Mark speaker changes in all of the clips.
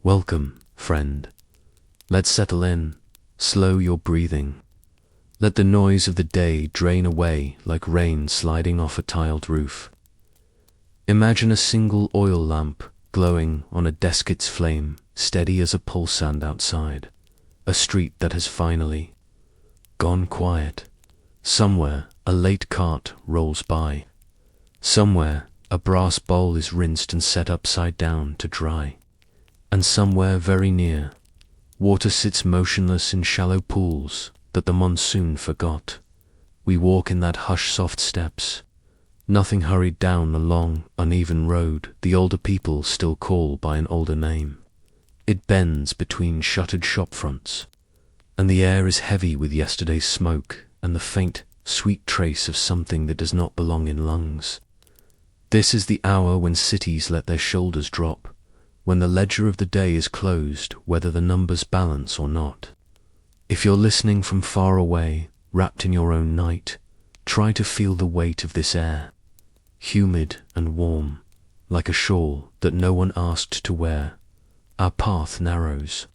Speaker 1: Welcome, friend. Let's settle in, slow your breathing. Let the noise of the day drain away like rain sliding off a tiled roof. Imagine a single oil lamp glowing on a desket's flame, steady as a pulsand outside. A street that has finally gone quiet. Somewhere a late cart rolls by. Somewhere a brass bowl is rinsed and set upside down to dry. And somewhere very near, water sits motionless in shallow pools that the monsoon forgot. We walk in that hushed soft steps. Nothing hurried down the long, uneven road the older people still call by an older name. It bends between shuttered shop fronts, and the air is heavy with yesterday's smoke and the faint, sweet trace of something that does not belong in lungs. This is the hour when cities let their shoulders drop, when the ledger of the day is closed, whether the numbers balance or not. If you're listening from far away, wrapped in your own night, try to feel the weight of this air, humid and warm, like a shawl that no one asked to wear. Our path narrows.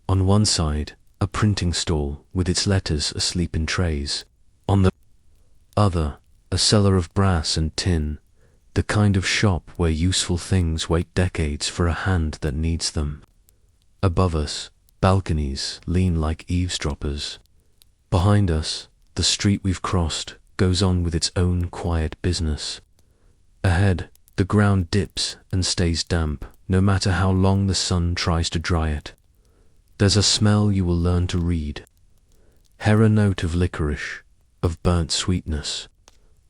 Speaker 1: On one side, a printing stall with its letters asleep in trays. On the other, a cellar of brass and tin, the kind of shop where useful things wait decades for a hand that needs them. Above us, balconies lean like eavesdroppers. Behind us, the street we've crossed goes on with its own quiet business. Ahead, the ground dips and stays damp, no matter how long the sun tries to dry it. There's a smell you will learn to read. Hear a note of licorice, of burnt sweetness,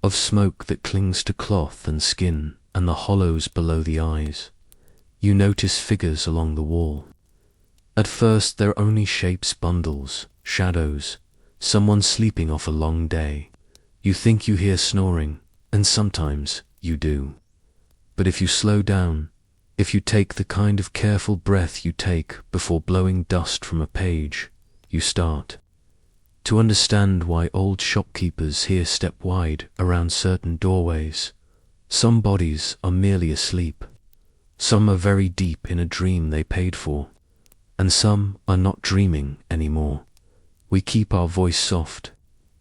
Speaker 1: of smoke that clings to cloth and skin and the hollows below the eyes. You notice figures along the wall. At first they're only shapes, bundles, shadows, someone sleeping off a long day. You think you hear snoring, and sometimes you do. But if you slow down, if you take the kind of careful breath you take before blowing dust from a page, you start to understand why old shopkeepers here step wide around certain doorways. Some bodies are merely asleep. Some are very deep in a dream they paid for. And some are not dreaming anymore. We keep our voice soft.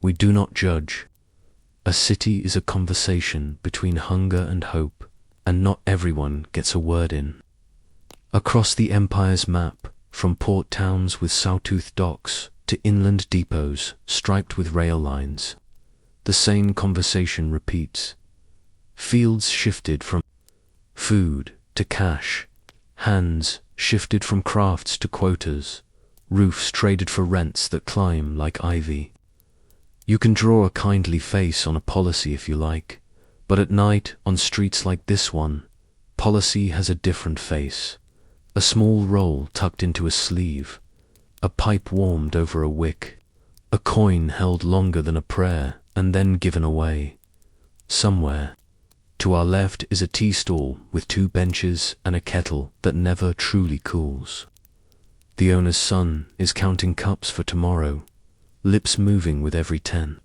Speaker 1: We do not judge. A city is a conversation between hunger and hope, and not everyone gets a word in. Across the empire's map, from port towns with sawtooth docks to inland depots striped with rail lines, the same conversation repeats. Fields shifted from food to cash, hands shifted from crafts to quotas, roofs traded for rents that climb like ivy. You can draw a kindly face on a policy if you like, but at night, on streets like this one, policy has a different face. A small roll tucked into a sleeve, a pipe warmed over a wick, a coin held longer than a prayer and then given away. Somewhere, to our left, is a tea stall with 2 benches and a kettle that never truly cools. The owner's son is counting cups for tomorrow, lips moving with every 10.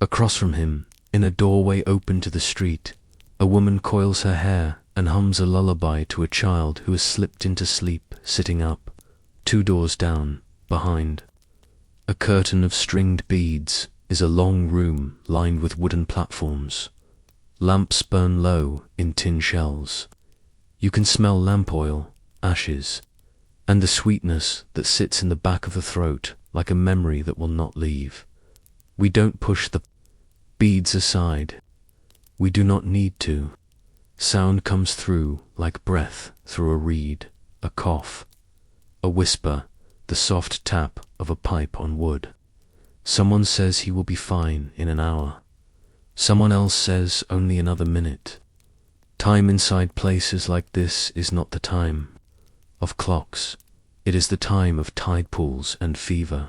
Speaker 1: Across from him, in a doorway open to the street, a woman coils her hair and hums a lullaby to a child who has slipped into sleep sitting up, 2 doors down, behind. A curtain of stringed beads is a long room lined with wooden platforms. Lamps burn low in tin shells. You can smell lamp oil, ashes, and the sweetness that sits in the back of the throat like a memory that will not leave. We don't push the beads aside. We do not need to. Sound comes through like breath through a reed, a cough, a whisper, the soft tap of a pipe on wood. Someone says he will be fine in an hour. Someone else says only another minute. Time inside places like this is not the time of clocks. It is the time of tide pools and fever.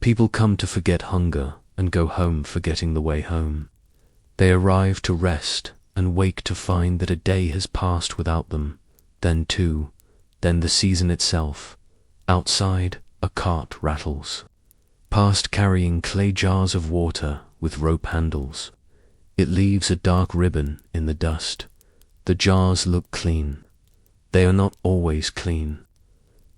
Speaker 1: People come to forget hunger and go home forgetting the way home. They arrive to rest and wake to find that a day has passed without them, then the season itself. Outside, a cart rattles past carrying clay jars of water with rope handles. It leaves a dark ribbon in the dust. The jars look clean. they are not always clean.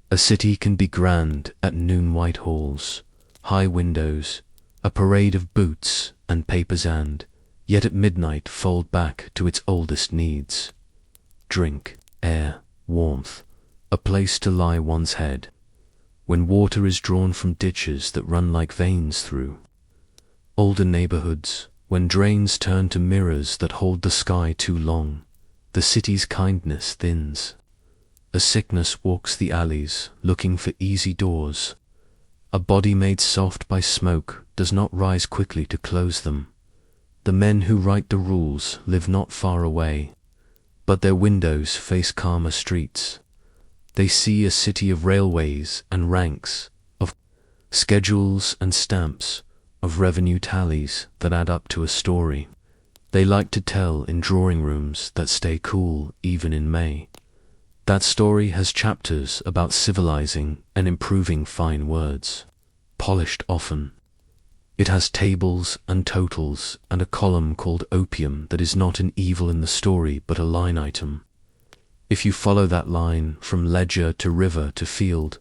Speaker 1: A city can be grand at noon, white halls, high windows, a parade of boots and papers, and yet at midnight fold back to its oldest needs: drink, air, warmth, a place to lie one's head, when water is drawn from ditches that run like veins through older neighborhoods, when drains turn to mirrors that hold the sky too long, the city's kindness thins. A sickness walks the alleys, looking for easy doors. A body made soft by smoke does not rise quickly to close them. The men who write the rules live not far away, but their windows face calmer streets. They see a city of railways and ranks, of schedules and stamps, of revenue tallies that add up to a story they like to tell in drawing rooms that stay cool even in May. That story has chapters about civilizing and improving fine words, polished often. It has tables and totals and a column called Opium that is not an evil in the story but a line item. If you follow that line from ledger to river to field,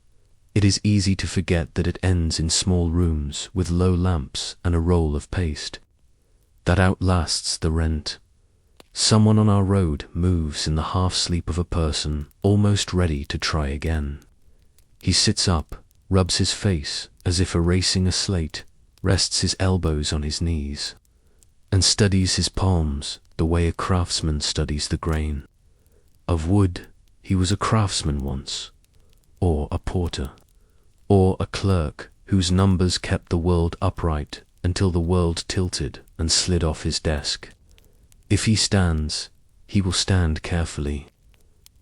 Speaker 1: it is easy to forget that it ends in small rooms with low lamps and a roll of paste. That outlasts the rent. Someone on our road moves in the half-sleep of a person almost ready to try again. He sits up, rubs his face as if erasing a slate, rests his elbows on his knees, and studies his palms the way a craftsman studies the grain. Of wood, he was a craftsman once, or a porter, or a clerk whose numbers kept the world upright until the world tilted and slid off his desk. If he stands, he will stand carefully.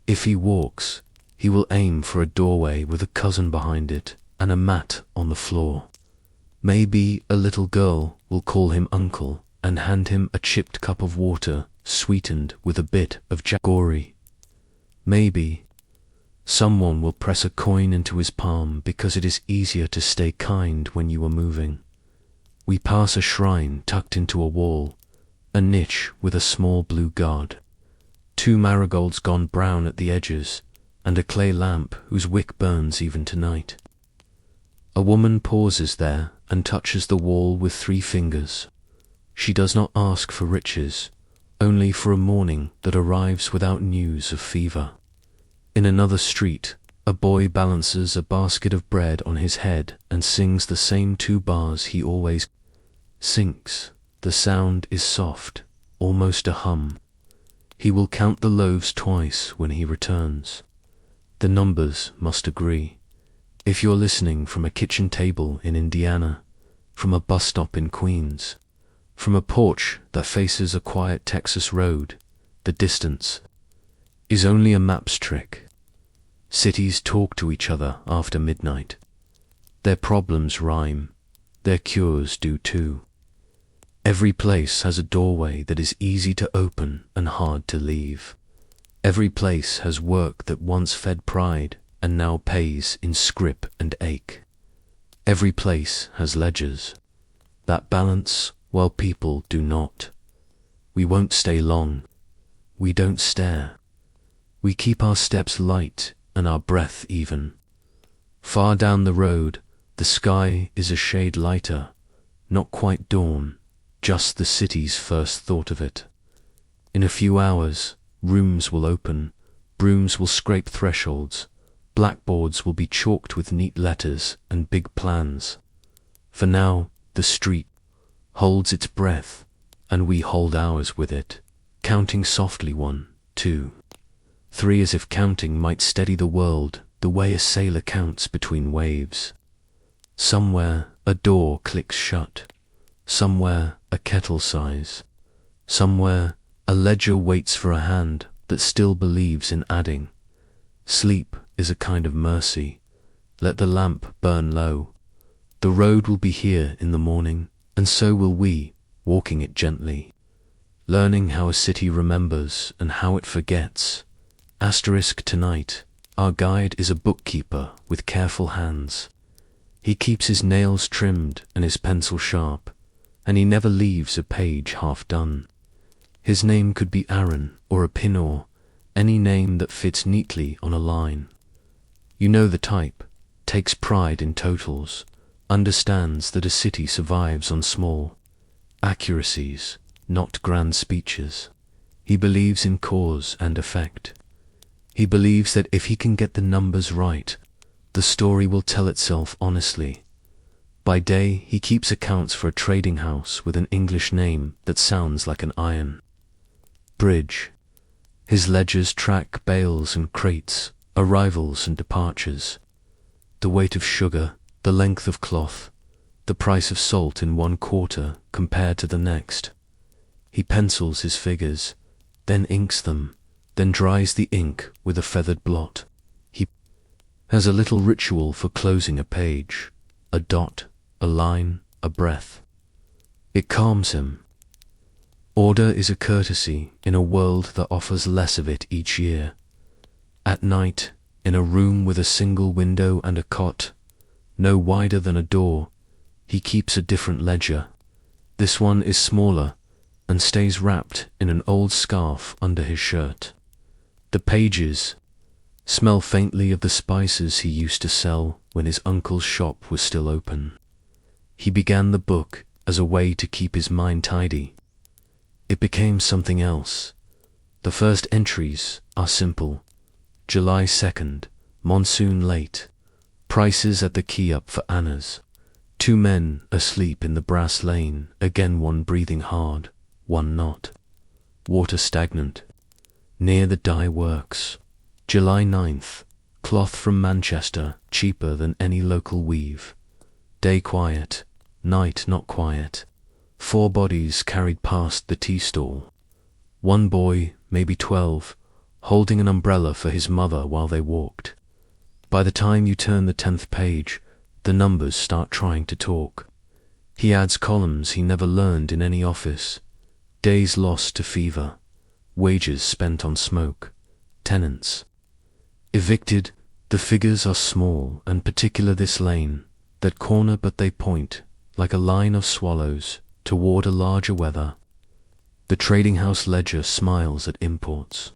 Speaker 1: If he walks, he will aim for a doorway with a cousin behind it and a mat on the floor. Maybe a little girl will call him uncle and hand him a chipped cup of water sweetened with a bit of jaggery. Maybe someone will press a coin into his palm because it is easier to stay kind when you are moving. We pass a shrine tucked into a wall, a niche with a small blue god, 2 marigolds gone brown at the edges, and a clay lamp whose wick burns even tonight. A woman pauses there and touches the wall with 3 fingers. She does not ask for riches, only for a morning that arrives without news of fever. In another street, a boy balances a basket of bread on his head and sings the same 2 bars he always sings. The sound is soft, almost a hum. He will count the loaves twice when he returns. The numbers must agree. If you're listening from a kitchen table in Indiana, from a bus stop in Queens, from a porch that faces a quiet Texas road, the distance is only a map's trick. Cities talk to each other after midnight. Their problems rhyme, their cures do too. Every place has a doorway that is easy to open and hard to leave. Every place has work that once fed pride and now pays in scrip and ache. Every place has ledgers that balance while people do not. We won't stay long. We don't stare. We keep our steps light and our breath even. Far down the road, the sky is a shade lighter, not quite dawn, just the city's first thought of it. In a few hours, rooms will open, brooms will scrape thresholds, blackboards will be chalked with neat letters and big plans. For now, the street holds its breath, and we hold ours with it, counting softly 1, 2, 3 as if counting might steady the world the way a sailor counts between waves. Somewhere a door clicks shut. Somewhere a kettle sighs. Somewhere a ledger waits for a hand that still believes in adding. Sleep is a kind of mercy. Let the lamp burn low. The road will be here in the morning, and so will we, walking it gently, learning how a city remembers and how it forgets. Asterisk tonight, our guide is a bookkeeper with careful hands. He keeps his nails trimmed and his pencil sharp, and he never leaves a page half done. His name could be Aaron or a Pinor, any name that fits neatly on a line. You know the type, takes pride in totals, understands that a city survives on small accuracies, not grand speeches. He believes in cause and effect. He believes that if he can get the numbers right, the story will tell itself honestly. By day, he keeps accounts for a trading house with an English name that sounds like an iron bridge. His ledgers track bales and crates, arrivals and departures, the weight of sugar, the length of cloth, the price of salt in one quarter compared to the next. He pencils his figures, then inks them, then dries the ink with a feathered blot. He has a little ritual for closing a page, a dot, a line, a breath. It calms him. Order is a courtesy in a world that offers less of it each year. At night, in a room with a single window and a cot, no wider than a door, he keeps a different ledger. This one is smaller and stays wrapped in an old scarf under his shirt. The pages smell faintly of the spices he used to sell when his uncle's shop was still open. He began the book as a way to keep his mind tidy. It became something else. The first entries are simple. July 2nd, monsoon late. Prices at the key up for Anna's. 2 men asleep in the brass lane, again one breathing hard, one not. Water stagnant. Near the dye works. July 9th, cloth from Manchester, cheaper than any local weave. Day quiet, night not quiet. 4 bodies carried past the tea stall. One boy, maybe 12, holding an umbrella for his mother while they walked. By the time you turn the 10th page, the numbers start trying to talk. He adds columns he never learned in any office. Days lost to fever. Wages spent on smoke. Tenants evicted. The figures are small and particular this lane, that corner, but they point, like a line of swallows, toward a larger weather. The trading house ledger smiles at imports.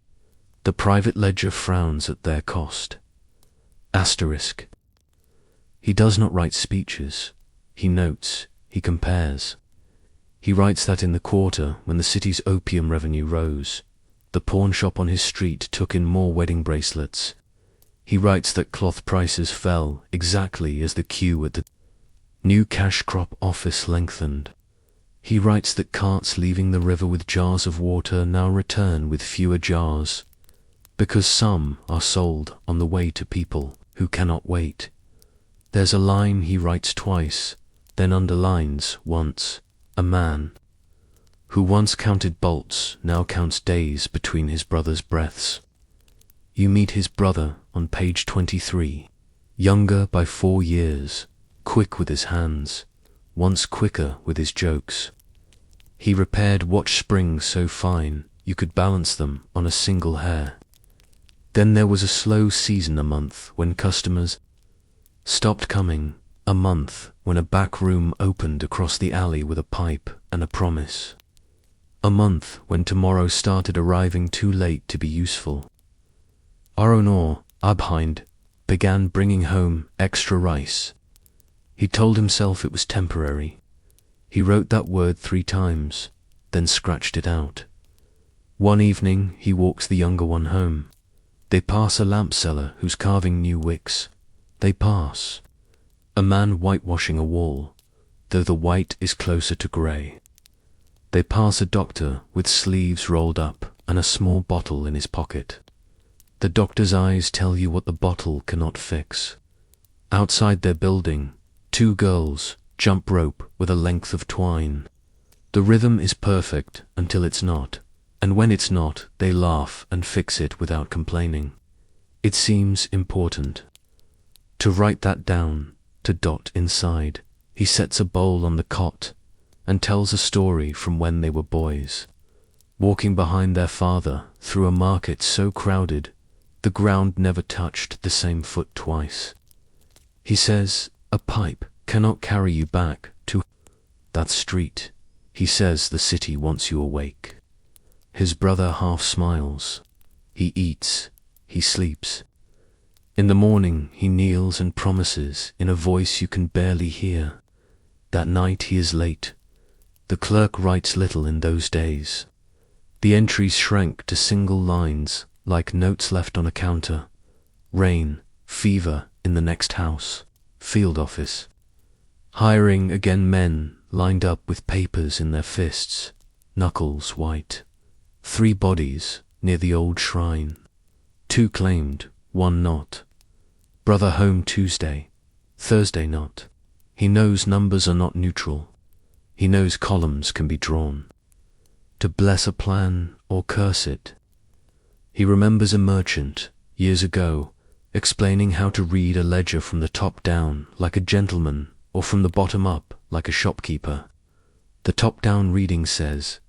Speaker 1: The private ledger frowns at their cost. Asterisk. He does not write speeches. He notes, he compares. He writes that in the quarter, when the city's opium revenue rose, the pawn shop on his street took in more wedding bracelets. He writes that cloth prices fell exactly as the queue at the new cash crop office lengthened. He writes that carts leaving the river with jars of water now return with fewer jars, because some are sold on the way to people who cannot wait. There's a line he writes twice, then underlines once. A man who once counted bolts now counts days between his brother's breaths. You meet his brother on page 23, younger by 4 years, quick with his hands, once quicker with his jokes. He repaired watch springs so fine you could balance them on a single hair. Then there was a slow season, a month when customers stopped coming, a month when a back room opened across the alley with a pipe and a promise. A month when tomorrow started arriving too late to be useful. Aronor, Abhind, began bringing home extra rice. He told himself it was temporary. He wrote that word 3 times, then scratched it out. One evening he walks the younger one home. They pass a lamp seller who's carving new wicks. They pass a man whitewashing a wall, though the white is closer to grey. They pass a doctor with sleeves rolled up and a small bottle in his pocket. The doctor's eyes tell you what the bottle cannot fix. Outside their building, 2 girls jump rope with a length of twine. The rhythm is perfect until it's not, and when it's not, they laugh and fix it without complaining. It seems important to write that down, to dot inside. He sets a bowl on the cot and tells a story from when they were boys, walking behind their father through a market so crowded the ground never touched the same foot twice. He says, a pipe cannot carry you back to that street. He says the city wants you awake. His brother half smiles. he eats, he sleeps. In the morning he kneels and promises in a voice you can barely hear. That night he is late. The clerk writes little in those days. The entries shrank to single lines, like notes left on a counter. Rain, fever in the next house, field office. Hiring again, men lined up with papers in their fists, knuckles white. 3 bodies near the old shrine. 2 claimed, 1 not. Brother home Tuesday, Thursday not. He knows numbers are not neutral. He knows columns can be drawn to bless a plan or curse it. He remembers a merchant, years ago, explaining how to read a ledger from the top down like a gentleman or from the bottom up like a shopkeeper. The top-down reading says,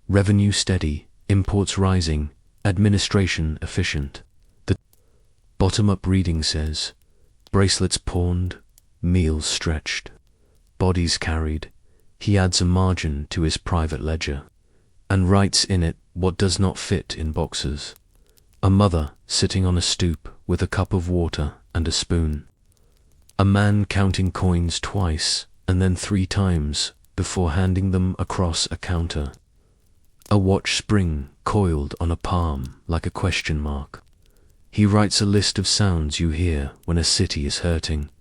Speaker 1: revenue steady, imports rising, administration efficient. The bottom-up reading says, bracelets pawned, meals stretched, bodies carried. He adds a margin to his private ledger and writes in it what does not fit in boxes. A mother sitting on a stoop with a cup of water and a spoon. A man counting coins twice and then 3 times before handing them across a counter. A watch spring coiled on a palm like a question mark. He writes a list of sounds you hear when a city is hurting.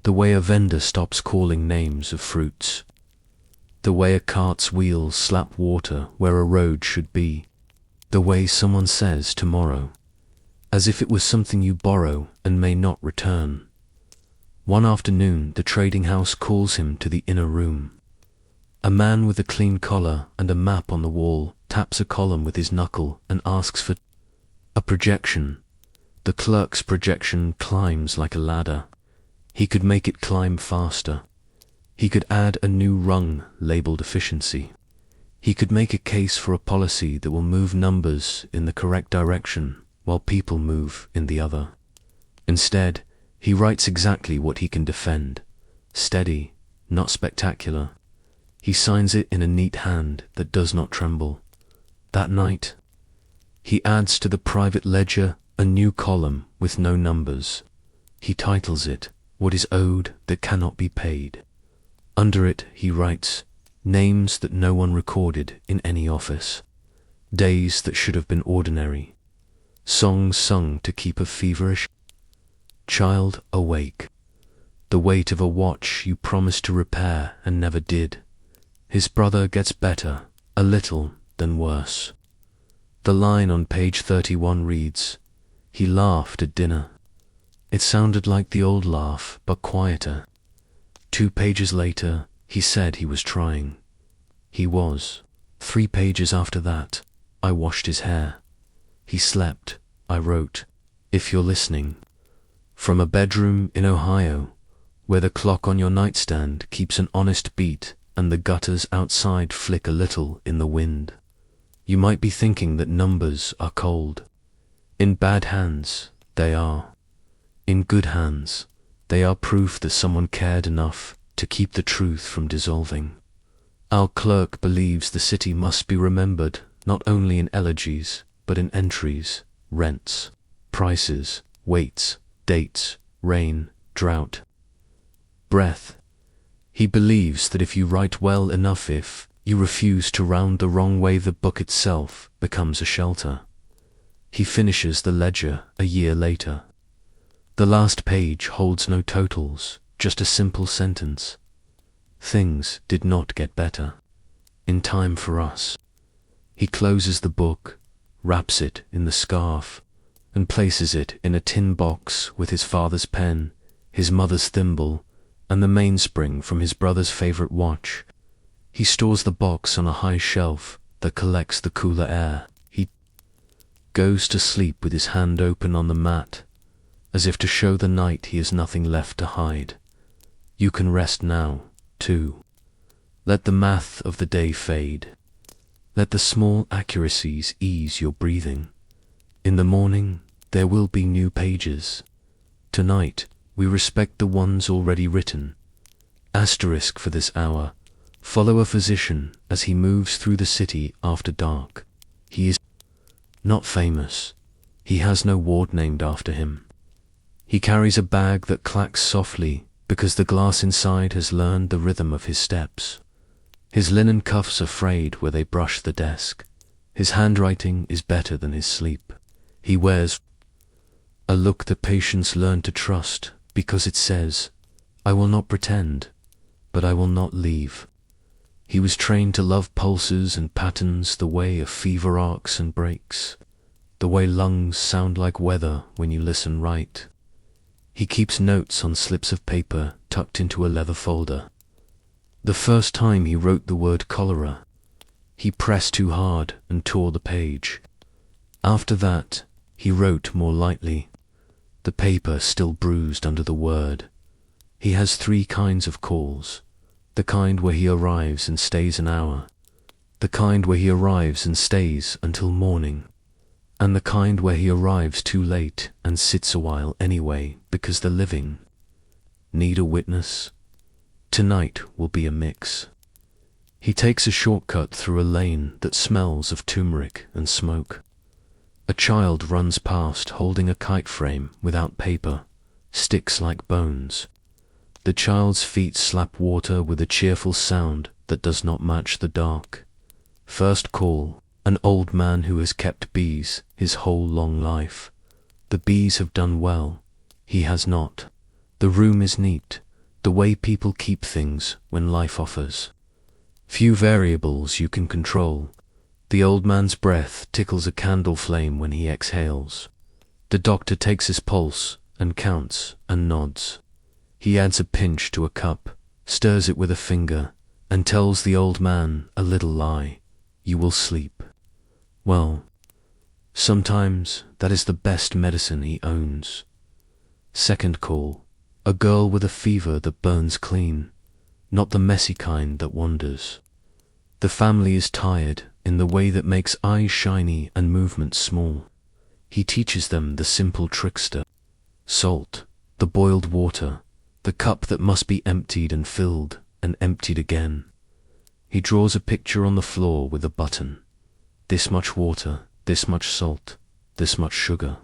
Speaker 1: The way a vendor stops calling names of fruits. The way a cart's wheels slap water where a road should be. The way someone says tomorrow, as if it was something you borrow and may not return. One afternoon, the trading house calls him to the inner room. A man with a clean collar and a map on the wall taps a column with his knuckle and asks for a projection. The clerk's projection climbs like a ladder. He could make it climb faster. He could add a new rung labeled efficiency. He could make a case for a policy that will move numbers in the correct direction while people move in the other. Instead, he writes exactly what he can defend. Steady, not spectacular. He signs it in a neat hand that does not tremble. That night, he adds to the private ledger a new column with no numbers. He titles it, What is Owed That Cannot Be Paid. Under it, he writes, names that no one recorded in any office. Days that should have been ordinary. Songs sung to keep a feverish child awake. The weight of a watch you promised to repair and never did. His brother gets better, a little, then worse. The line on page 31 reads, he laughed at dinner. It sounded like the old laugh, but quieter. 2 pages later, he said he was trying. He was. 3 pages after that, I washed his hair. He slept, I wrote, if you're listening. From a bedroom in Ohio, where the clock on your nightstand keeps an honest beat and the gutters outside flick a little in the wind. You might be thinking that numbers are cold. In bad hands, they are. In good hands, they are proof that someone cared enough to keep the truth from dissolving. Our clerk believes the city must be remembered not only in elegies, but in entries, rents, prices, weights, dates, rain, drought, breath. He believes that if you write well enough, if you refuse to round the wrong way, the book itself becomes a shelter. He finishes the ledger a year later. The last page holds no totals, just a simple sentence. Things did not get better. In time for us. He closes the book, wraps it in the scarf, and places it in a tin box with his father's pen, his mother's thimble, and the mainspring from his brother's favorite watch. He stores the box on a high shelf that collects the cooler air. He goes to sleep with his hand open on the mat, as if to show the night he has nothing left to hide. You can rest now, too. Let the math of the day fade. Let the small accuracies ease your breathing. In the morning, there will be new pages. Tonight, we respect the ones already written. Asterisk for this hour. Follow a physician as he moves through the city after dark. He is not famous, He has no ward named after him. He carries a bag that clacks softly because the glass inside has learned the rhythm of his steps. His linen cuffs are frayed where they brush the desk. His handwriting is better than his sleep. He wears a look that patients learn to trust because it says, "I will not pretend, but I will not leave." He was trained to love pulses and patterns the way a fever arcs and breaks, the way lungs sound like weather when you listen right. He keeps notes on slips of paper tucked into a leather folder. The first time he wrote the word cholera, he pressed too hard and tore the page. After that, he wrote more lightly, the paper still bruised under the word. He has 3 kinds of calls: the kind where he arrives and stays an hour, the kind where he arrives and stays until morning, and the kind where he arrives too late and sits a while anyway because the living need a witness. Tonight will be a mix. He takes a shortcut through a lane that smells of turmeric and smoke. A child runs past holding a kite frame without paper, sticks like bones. The child's feet slap water with a cheerful sound that does not match the dark. First call, an old man who has kept bees his whole long life. The bees have done well, he has not. The room is neat, the way people keep things when life offers. Few variables you can control. The old man's breath tickles a candle flame when he exhales. The doctor takes his pulse and counts and nods. He adds a pinch to a cup, stirs it with a finger, and tells the old man a little lie. You will sleep. Well, sometimes that is the best medicine he owns. Second call, a girl with a fever that burns clean, not the messy kind that wanders. The family is tired in the way that makes eyes shiny and movements small. He teaches them the simple trickster: salt, the boiled water, the cup that must be emptied and emptied again. He draws a picture on the floor with a button. This much water, this much salt, this much sugar.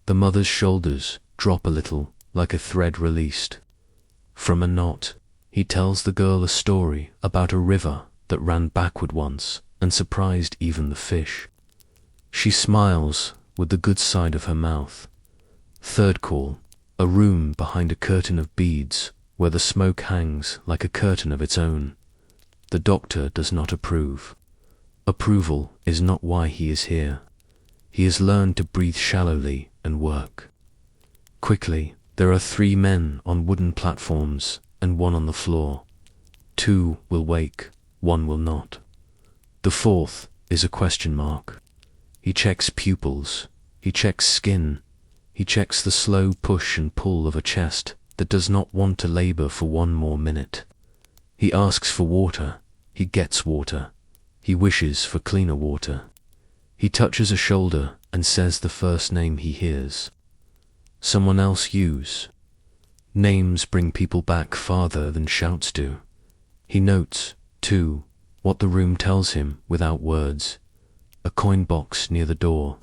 Speaker 1: The mother's shoulders drop a little, like a thread released. From a knot, he tells the girl a story about a river that ran backward once and surprised even the fish. She smiles with the good side of her mouth. Third call, a room behind a curtain of beads where the smoke hangs like a curtain of its own. The doctor does not approve. Approval is not why he is here. He has learned to breathe shallowly and work. Quickly, there are 3 men on wooden platforms and 1 on the floor. 2 will wake, 1 will not. The 4th is a question mark. He checks pupils, he checks skin, he checks the slow push and pull of a chest that does not want to labor for 1 more minute. He asks for water, he gets water, he wishes for cleaner water. He touches a shoulder and says the first name he hears. Someone else use. Names bring people back farther than shouts do. He notes, too, what the room tells him without words. A coin box near the door.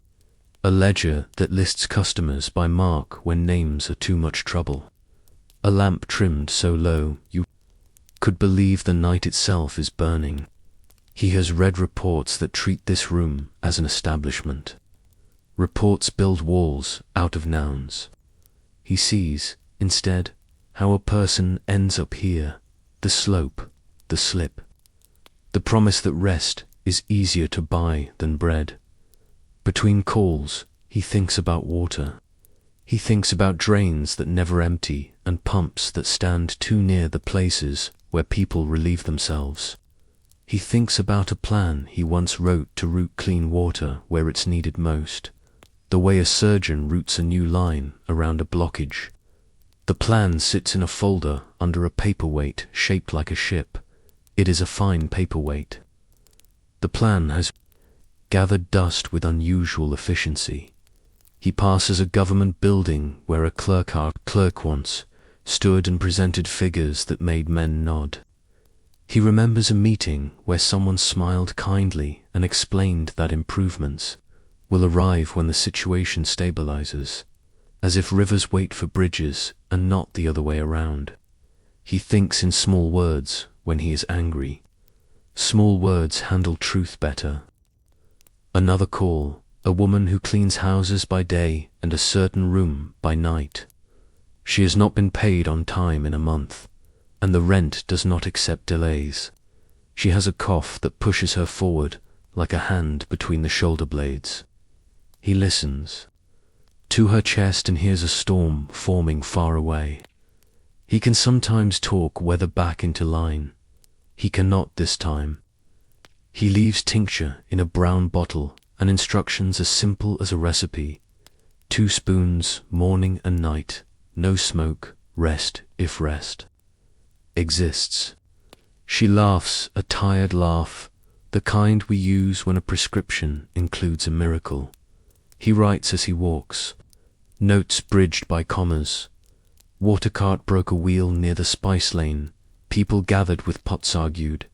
Speaker 1: A ledger that lists customers by mark when names are too much trouble. A lamp trimmed so low you could believe the night itself is burning. He has read reports that treat this room as an establishment. Reports build walls out of nouns. He sees, instead, how a person ends up here, the slope, the slip. The promise that rest is easier to buy than bread. Between calls, he thinks about water. He thinks about drains that never empty and pumps that stand too near the places where people relieve themselves. He thinks about a plan he once wrote to route clean water where it's needed most, the way a surgeon routes a new line around a blockage. The plan sits in a folder under a paperweight shaped like a ship. It is a fine paperweight. The plan has gathered dust with unusual efficiency. He passes a government building where a clerk once stood and presented figures that made men nod. He remembers a meeting where someone smiled kindly and explained that improvements, will arrive when the situation stabilizes, as if rivers wait for bridges and not the other way around. He thinks in small words when he is angry. Small words handle truth better. Another call, a woman who cleans houses by day and a certain room by night. She has not been paid on time in a month, and the rent does not accept delays. She has a cough that pushes her forward like a hand between the shoulder blades. He listens to her chest and hears a storm forming far away. He can sometimes talk weather back into line. He cannot this time. He leaves tincture in a brown bottle and instructions as simple as a recipe. 2 spoons, morning and night, no smoke, rest if rest exists. She laughs a tired laugh, the kind we use when a prescription includes a miracle. He writes as he walks, notes bridged by commas. Water cart broke a wheel near the spice lane. People gathered with pots argued,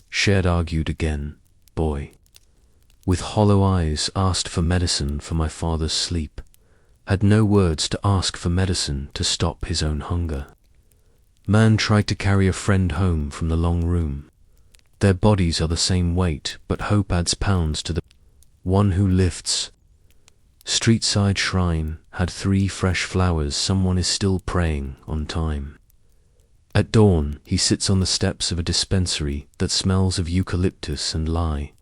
Speaker 1: shared argued again. Boy, with hollow eyes, asked for medicine for my father's sleep. Had no words to ask for medicine to stop his own hunger. Man tried to carry a friend home from the long room. Their bodies are the same weight, but hope adds pounds to the one who lifts. Street-side shrine had 3 fresh flowers. Someone is still praying on time. At dawn, he sits on the steps of a dispensary that smells of eucalyptus and lye.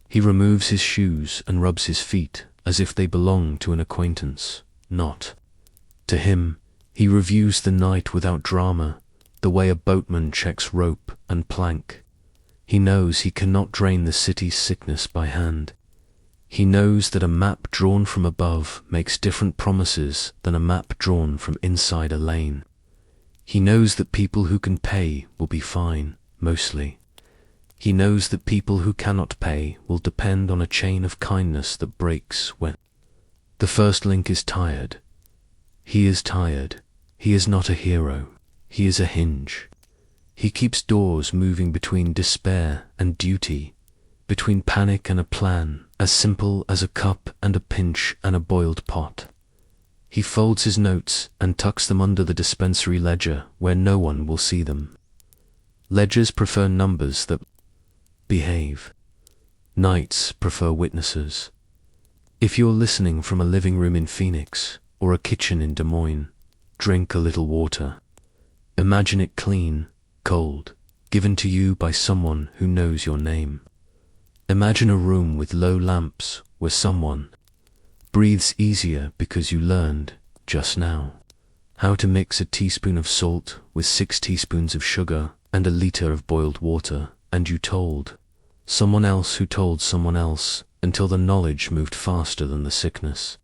Speaker 1: He removes his shoes and rubs his feet as if they belong to an acquaintance, not to him. He reviews the night without drama, the way a boatman checks rope and plank. He knows he cannot drain the city's sickness by hand. He knows that a map drawn from above makes different promises than a map drawn from inside a lane. He knows that people who can pay will be fine, mostly. He knows that people who cannot pay will depend on a chain of kindness that breaks when the first link is tired. He is tired. He is not a hero. He is a hinge. He keeps doors moving between despair and duty, between panic and a plan, as simple as a cup and a pinch and a boiled pot. He folds his notes and tucks them under the dispensary ledger where no one will see them. Ledgers prefer numbers that behave. Nights prefer witnesses. If you're listening from a living room in Phoenix or a kitchen in Des Moines, drink a little water. Imagine it clean, cold, given to you by someone who knows your name. Imagine a room with low lamps where someone breathes easier because you learned, just now, how to mix a teaspoon of salt with 6 teaspoons of sugar and a liter of boiled water, and you told someone else who told someone else until the knowledge moved faster than the sickness.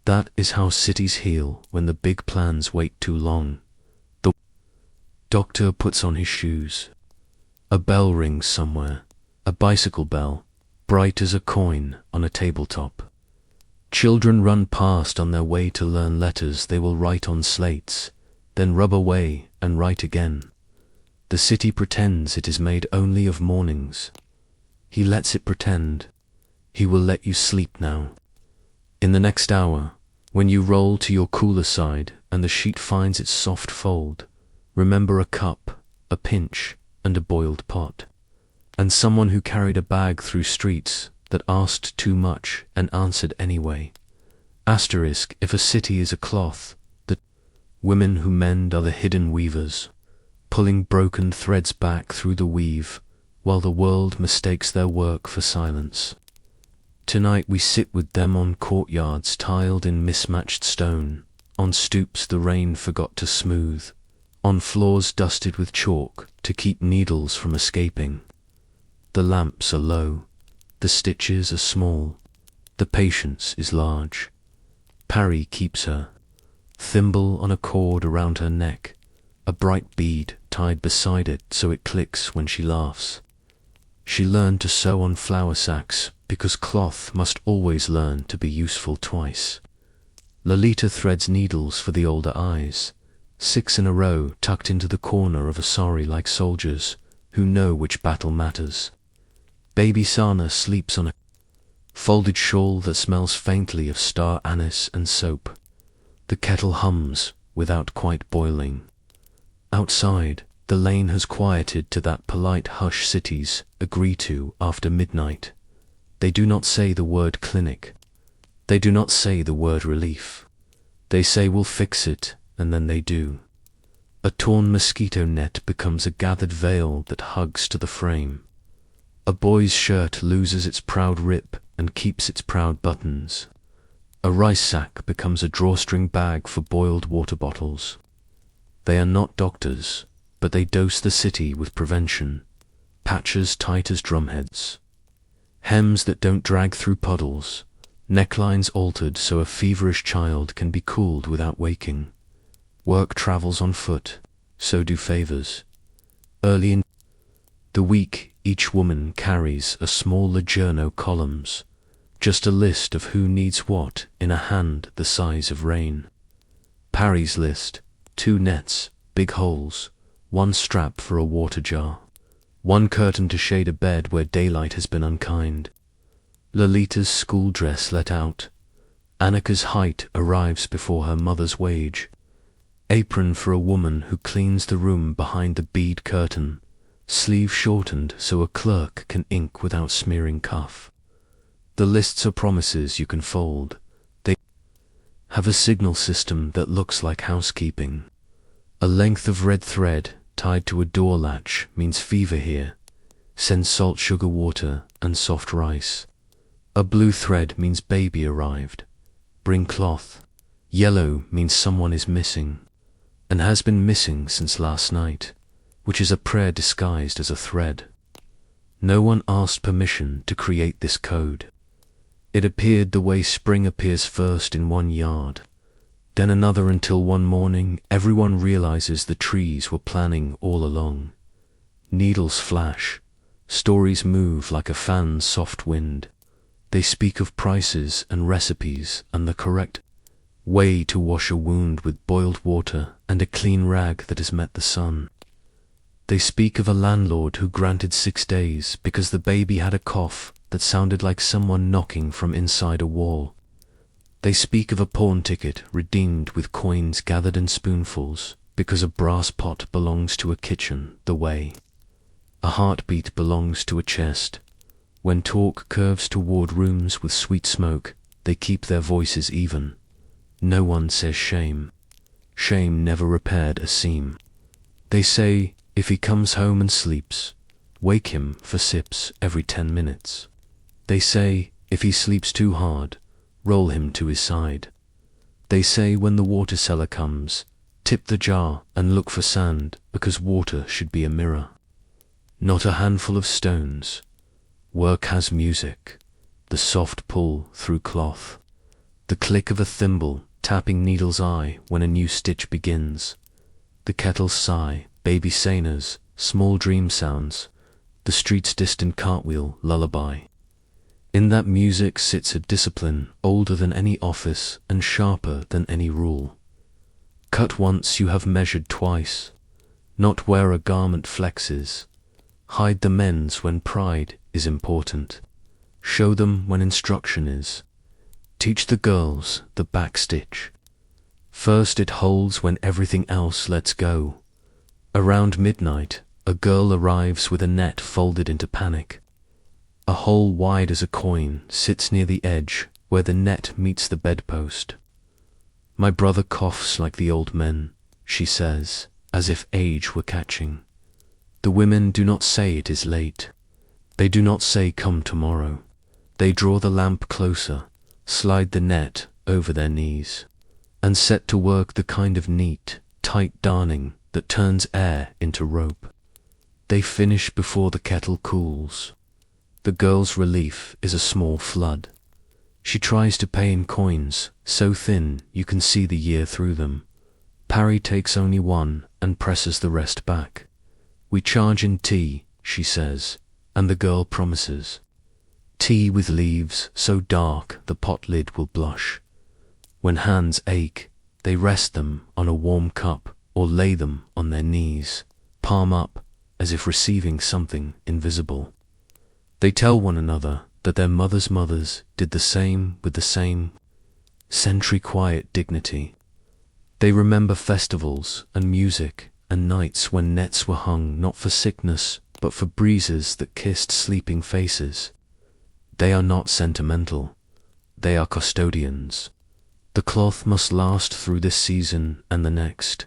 Speaker 1: That is how cities heal when the big plans wait too long. The doctor puts on his shoes. A bell rings somewhere, a bicycle bell, bright as a coin on a tabletop. Children run past on their way to learn letters they will write on slates, then rub away and write again. The city pretends it is made only of mornings. He lets it pretend. He will let you sleep now. In the next hour, when you roll to your cooler side and the sheet finds its soft fold, remember a cup, a pinch, and a boiled pot, and someone who carried a bag through streets that asked too much and answered anyway. Asterisk, if a city is a cloth, the women who mend are the hidden weavers, pulling broken threads back through the weave, while the world mistakes their work for silence. Tonight we sit with them on courtyards tiled in mismatched stone, on stoops the rain forgot to smooth, on floors dusted with chalk to keep needles from escaping. The lamps are low, the stitches are small, the patience is large. Parry keeps her, thimble on a cord around her neck, a bright bead tied beside it so it clicks when she laughs. She learned to sew on flour sacks because cloth must always learn to be useful twice. Lolita threads needles for the older eyes, 6 in a row tucked into the corner of a sari like soldiers who know which battle matters. Baby Sana sleeps on a folded shawl that smells faintly of star anise and soap. The kettle hums without quite boiling. Outside, the lane has quieted to that polite hush cities agree to after midnight. They do not say the word clinic. They do not say the word relief. They say we'll fix it, and then they do. A torn mosquito net becomes a gathered veil that hugs to the frame. A boy's shirt loses its proud rip and keeps its proud buttons. A rice sack becomes a drawstring bag for boiled water bottles. They are not doctors, but they dose the city with prevention, patches tight as drumheads, hems that don't drag through puddles, necklines altered so a feverish child can be cooled without waking. Work travels on foot, so do favors. Early in the week, each woman carries a small Legierno columns, just a list of who needs what in a hand the size of rain. Parry's list: 2 nets, big holes, 1 strap for a water jar, 1 curtain to shade a bed where daylight has been unkind. Lolita's school dress let out. Annika's height arrives before her mother's wage. Apron for a woman who cleans the room behind the bead curtain, sleeve shortened so a clerk can ink without smearing cuff. The lists are promises you can fold. They have a signal system that looks like housekeeping. A length of red thread tied to a door latch means fever here. Send salt, sugar, water, and soft rice. A blue thread means baby arrived. Bring cloth. Yellow means someone is missing, and has been missing since last night, which is a prayer disguised as a thread. No one asked permission to create this code. It appeared the way spring appears first in one yard, then another, until one morning everyone realizes the trees were planning all along. Needles flash, stories move like a fan's soft wind. They speak of prices and recipes and the correct way to wash a wound with boiled water and a clean rag that has met the sun. They speak of a landlord who granted 6 days because the baby had a cough that sounded like someone knocking from inside a wall. They speak of a pawn ticket redeemed with coins gathered in spoonfuls because a brass pot belongs to a kitchen the way a heartbeat belongs to a chest. When talk curves toward rooms with sweet smoke, they keep their voices even. No one says shame. Shame never repaired a seam. They say, if he comes home and sleeps, wake him for sips every 10 minutes. They say, if he sleeps too hard, roll him to his side. They say when the water seller comes, tip the jar and look for sand, because water should be a mirror, not a handful of stones. Work has music, the soft pull through cloth, the click of a thimble tapping needle's eye when a new stitch begins, the kettle's sigh, baby seinas, small dream sounds, the street's distant cartwheel lullaby. In that music sits a discipline older than any office and sharper than any rule. Cut once, you have measured twice. Not where a garment flexes. Hide the men's when pride is important. Show them when instruction is. Teach the girls the back stitch. First it holds when everything else lets go. Around midnight, a girl arrives with a net folded into panic. A hole wide as a coin sits near the edge where the net meets the bedpost. My brother coughs like the old men, she says, as if age were catching. The women do not say it is late. They do not say come tomorrow. They draw the lamp closer, slide the net over their knees, and set to work the kind of neat, tight darning that turns air into rope. They finish before the kettle cools. The girl's relief is a small flood. She tries to pay in coins, so thin you can see the year through them. Parry takes only 1 and presses the rest back. We charge in tea, she says, and the girl promises. Tea with leaves so dark the pot lid will blush. When hands ache, they rest them on a warm cup or lay them on their knees, palm up, as if receiving something invisible. They tell one another that their mothers' mothers did the same with the same century-quiet dignity. They remember festivals and music and nights when nets were hung not for sickness but for breezes that kissed sleeping faces. They are not sentimental. They are custodians. The cloth must last through this season and the next.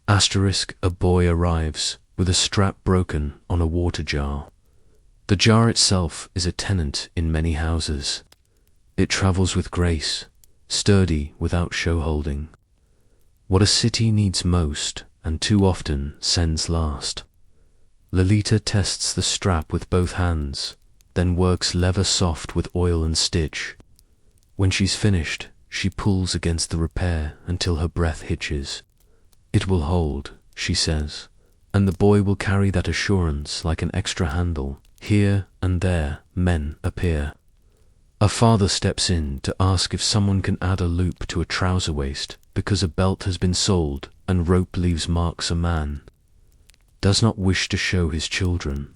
Speaker 1: Asterisk, a boy arrives with a strap broken on a water jar. The jar itself is a tenant in many houses. It travels with grace, sturdy without show-holding. What a city needs most, and too often sends last. Lolita tests the strap with both hands, then works leather soft with oil and stitch. When she's finished, she pulls against the repair until her breath hitches. It will hold, she says, and the boy will carry that assurance like an extra handle. Here and there, men appear. A father steps in to ask if someone can add a loop to a trouser waist because a belt has been sold and rope leaves marks. A man does not wish to show his children.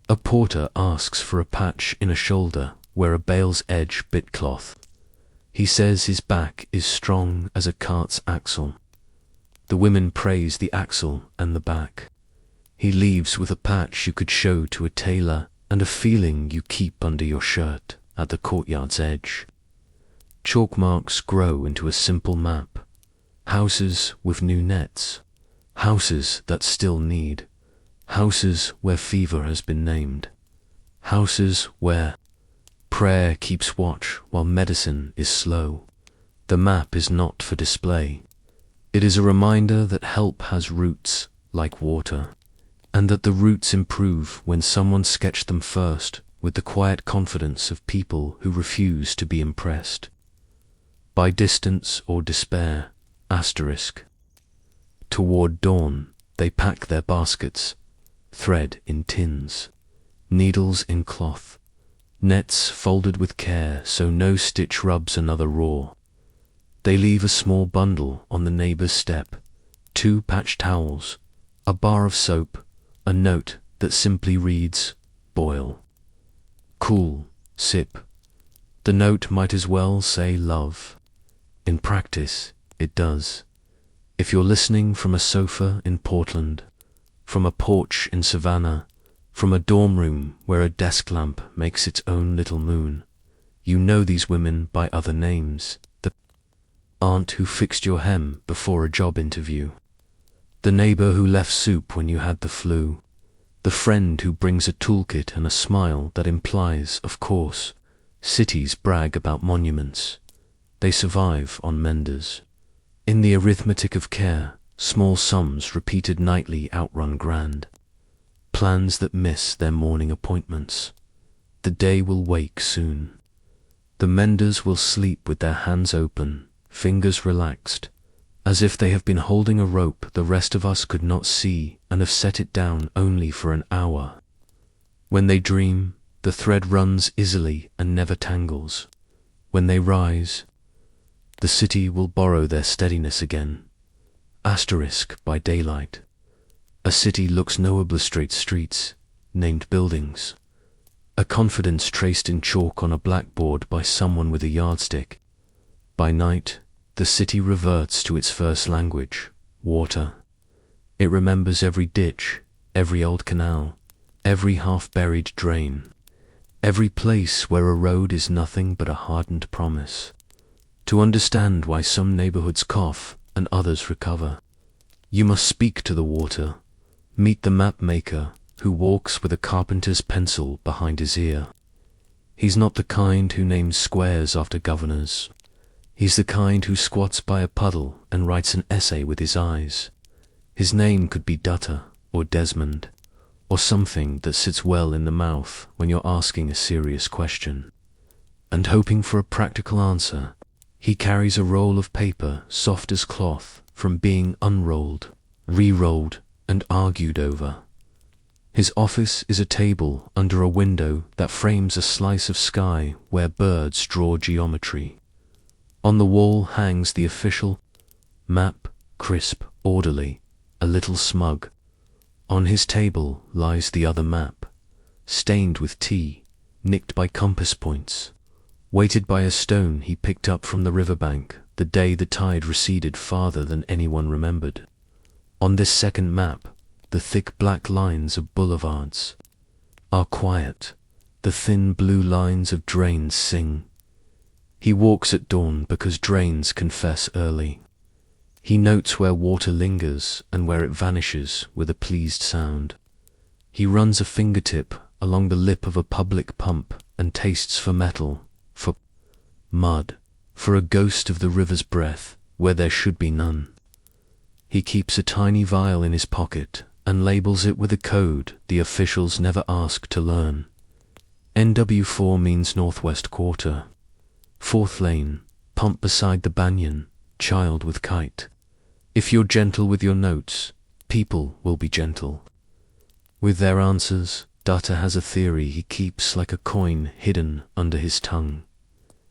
Speaker 1: A porter asks for a patch in a shoulder where a bale's edge bit cloth. He says his back is strong as a cart's axle. The women praise the axle and the back. He leaves with a patch you could show to a tailor and a feeling you keep under your shirt at the courtyard's edge. Chalk marks grow into a simple map. Houses with new nets. Houses that still need. Houses where fever has been named. Houses where prayer keeps watch while medicine is slow. The map is not for display. It is a reminder that help has roots like water, and that the roots improve when someone sketched them first with the quiet confidence of people who refuse to be impressed by distance or despair. Asterisk. Toward dawn, they pack their baskets, thread in tins, needles in cloth, nets folded with care so no stitch rubs another raw. They leave a small bundle on the neighbor's step, 2 patched towels, a bar of soap, a note that simply reads, boil. Cool, sip. The note might as well say love. In practice, it does. If you're listening from a sofa in Portland, from a porch in Savannah, from a dorm room where a desk lamp makes its own little moon, you know these women by other names. The aunt who fixed your hem before a job interview. The neighbor who left soup when you had the flu. The friend who brings a toolkit and a smile that implies, of course, cities brag about monuments. They survive on menders. In the arithmetic of care, small sums repeated nightly outrun grand. Plans that miss their morning appointments. The day will wake soon. The menders will sleep with their hands open, fingers relaxed, as if they have been holding a rope the rest of us could not see and have set it down only for an hour. When they dream, the thread runs easily and never tangles. When they rise, the city will borrow their steadiness again. Asterisk by daylight. A city looks no obliterate streets, named buildings. A confidence traced in chalk on a blackboard by someone with a yardstick. By night, the city reverts to its first language, water. It remembers every ditch, every old canal, every half-buried drain, every place where a road is nothing but a hardened promise. To understand why some neighborhoods cough and others recover, you must speak to the water, meet the map maker who walks with a carpenter's pencil behind his ear. He's not the kind who names squares after governors. He's the kind who squats by a puddle and writes an essay with his eyes. His name could be Dutta or Desmond, or something that sits well in the mouth when you're asking a serious question. And hoping for a practical answer, he carries a roll of paper soft as cloth from being unrolled, re-rolled, and argued over. His office is a table under a window that frames a slice of sky where birds draw geometry. On the wall hangs the official map, crisp, orderly, a little smug. On his table lies the other map, stained with tea, nicked by compass points, weighted by a stone he picked up from the riverbank the day the tide receded farther than anyone remembered. On this second map, the thick black lines of boulevards are quiet, the thin blue lines of drains sing. He walks at dawn because drains confess early. He notes where water lingers and where it vanishes with a pleased sound. He runs a fingertip along the lip of a public pump and tastes for metal, for mud, for a ghost of the river's breath where there should be none. He keeps a tiny vial in his pocket and labels it with a code the officials never ask to learn. NW4 means Northwest Quarter. 4th lane, pump beside the banyan, child with kite. If you're gentle with your notes, people will be gentle with their answers. Data has a theory he keeps like a coin hidden under his tongue.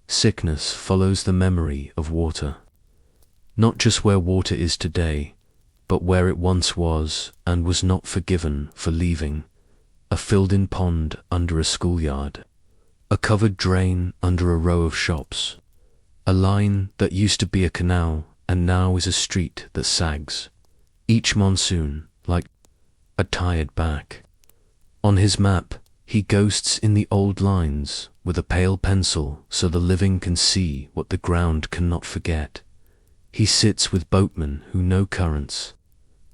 Speaker 1: Sickness follows the memory of water. Not just where water is today, but where it once was and was not forgiven for leaving. A filled-in pond under a schoolyard. A covered drain under a row of shops. A line that used to be a canal and now is a street that sags. Each monsoon, like a tired back. On his map, he ghosts in the old lines with a pale pencil so the living can see what the ground cannot forget. He sits with boatmen who know currents,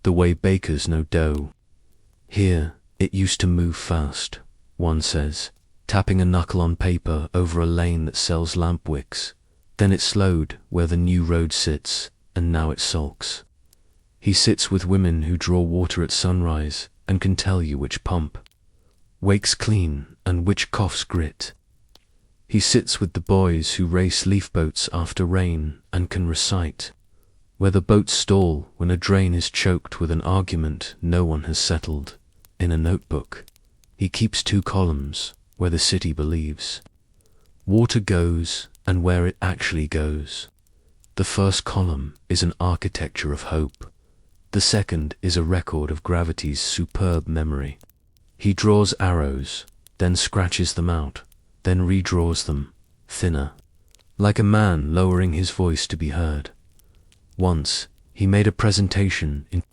Speaker 1: the way bakers know dough. Here, it used to move fast, one says, tapping a knuckle on paper over a lane that sells lamp wicks. Then it slowed where the new road sits, and now it sulks. He sits with women who draw water at sunrise and can tell you which pump wakes clean and which coughs grit. He sits with the boys who race leaf boats after rain and can recite where the boats stall when a drain is choked with an argument no one has settled. In a notebook, he keeps 2 columns where the city believes water goes and where it actually goes. The first column is an architecture of hope. The second is a record of gravity's superb memory. He draws arrows, then scratches them out, then redraws them, thinner, like a man lowering his voice to be heard. Once, he made a presentation in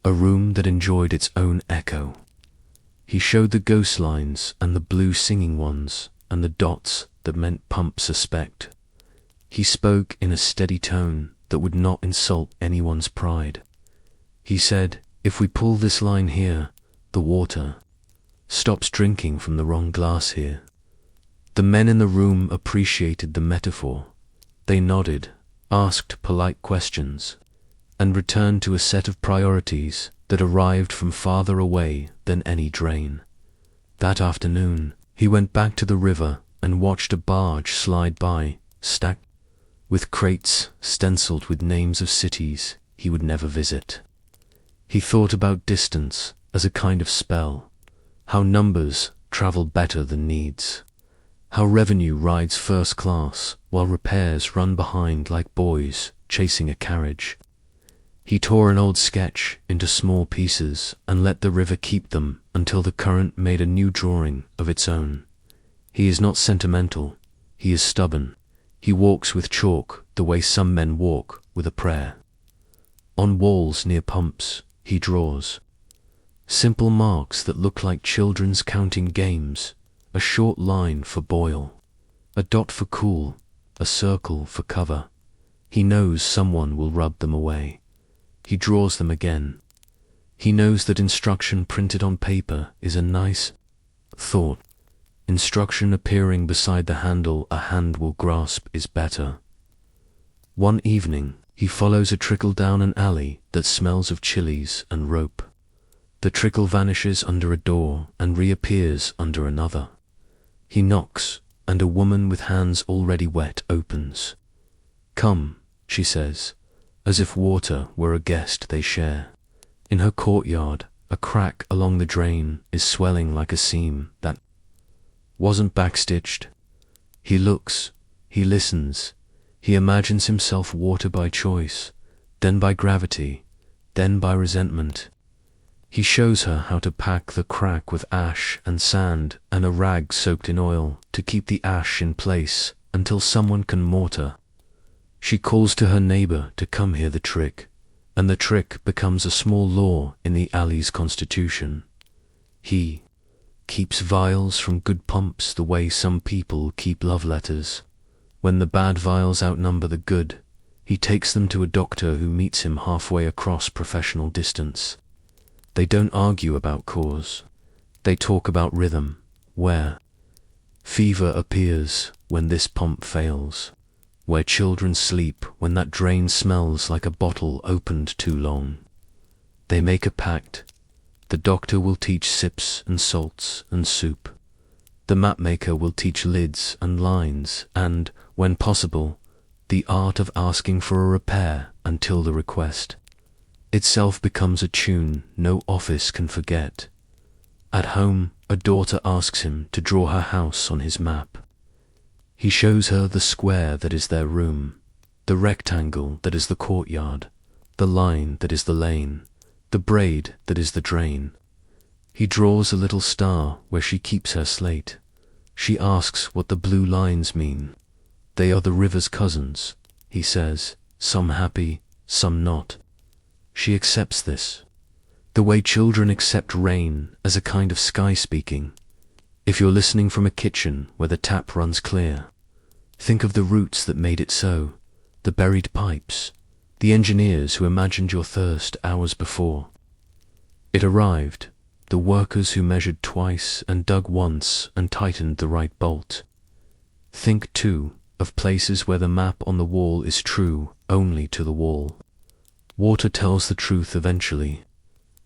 Speaker 1: a room that enjoyed its own echo. He showed the ghost lines and the blue singing ones and the dots that meant pump suspect. He spoke in a steady tone that would not insult anyone's pride. He said, if we pull this line here, the water stops drinking from the wrong glass here. The men in the room appreciated the metaphor. They nodded, asked polite questions, and returned to a set of priorities that arrived from farther away than any drain. That afternoon, he went back to the river and watched a barge slide by, stacked with crates stenciled with names of cities he would never visit. He thought about distance as a kind of spell, how numbers travel better than needs, how revenue rides first class while repairs run behind like boys chasing a carriage. He tore an old sketch into small pieces and let the river keep them until the current made a new drawing of its own. He is not sentimental, he is stubborn. He walks with chalk the way some men walk with a prayer. On walls near pumps, he draws simple marks that look like children's counting games, a short line for boil, a dot for cool, a circle for cover. He knows someone will rub them away. He draws them again. He knows that instruction printed on paper is a nice thought. Instruction appearing beside the handle a hand will grasp is better. One evening, he follows a trickle down an alley that smells of chilies and rope. The trickle vanishes under a door and reappears under another. He knocks, and a woman with hands already wet opens. "Come," she says, as if water were a guest they share. In her courtyard, a crack along the drain is swelling like a seam that wasn't backstitched. He looks, he listens, he imagines himself water by choice, then by gravity, then by resentment. He shows her how to pack the crack with ash and sand and a rag soaked in oil to keep the ash in place until someone can mortar. She calls to her neighbor to come hear the trick, and the trick becomes a small law in the alley's constitution. He keeps vials from good pumps the way some people keep love letters. When the bad vials outnumber the good, he takes them to a doctor who meets him halfway across professional distance. They don't argue about cause. They talk about rhythm, where fever appears when this pump fails, where children sleep when that drain smells like a bottle opened too long. They make a pact. The doctor will teach sips and salts and soup. The mapmaker will teach lids and lines and, when possible, the art of asking for a repair until the request itself becomes a tune no office can forget. At home, a daughter asks him to draw her house on his map. He shows her the square that is their room, the rectangle that is the courtyard, the line that is the lane, the braid that is the drain. He draws a little star where she keeps her slate. She asks what the blue lines mean. They are the river's cousins, he says, some happy, some not. She accepts this, the way children accept rain as a kind of sky speaking. If you're listening from a kitchen where the tap runs clear, think of the roots that made it so, the buried pipes, the engineers who imagined your thirst hours before. It arrived, the workers who measured twice and dug once and tightened the right bolt. Think, too, of places where the map on the wall is true only to the wall. Water tells the truth eventually,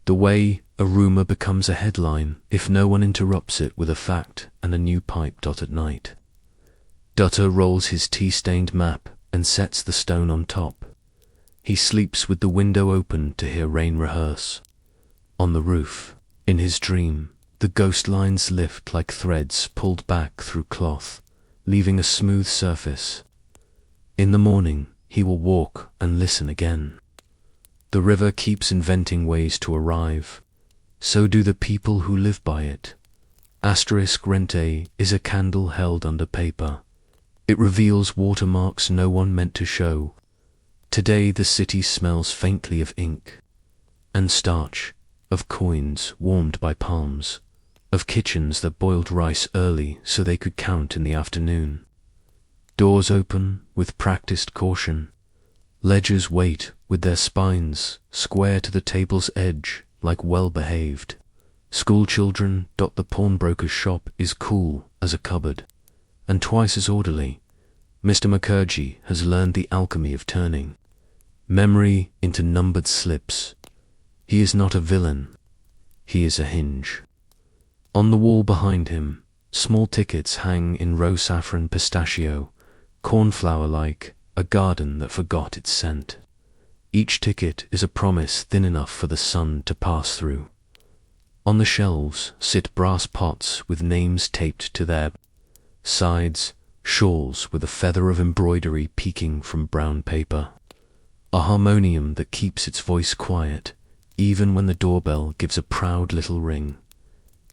Speaker 1: the way a rumor becomes a headline if no one interrupts it with a fact and a new pipe dot at night. Dutter rolls his tea-stained map and sets the stone on top. He sleeps with the window open to hear rain rehearse. On the roof, in his dream, the ghost lines lift like threads pulled back through cloth, leaving a smooth surface. In the morning, he will walk and listen again. The river keeps inventing ways to arrive. So do the people who live by it. *rente is a candle held under paper. It reveals watermarks no one meant to show. Today the city smells faintly of ink and starch, of coins warmed by palms, of kitchens that boiled rice early so they could count in the afternoon. Doors open with practiced caution. Ledgers wait with their spines square to the table's edge like well-behaved. Schoolchildren dot the pawnbroker's shop is cool as a cupboard, and twice as orderly. Mr. Mukherjee has learned the alchemy of turning memory into numbered slips. He is not a villain. He is a hinge. On the wall behind him, small tickets hang in rose saffron pistachio, cornflower-like, a garden that forgot its scent. Each ticket is a promise thin enough for the sun to pass through. On the shelves sit brass pots with names taped to their sides, shawls with a feather of embroidery peeking from brown paper. A harmonium that keeps its voice quiet, even when the doorbell gives a proud little ring.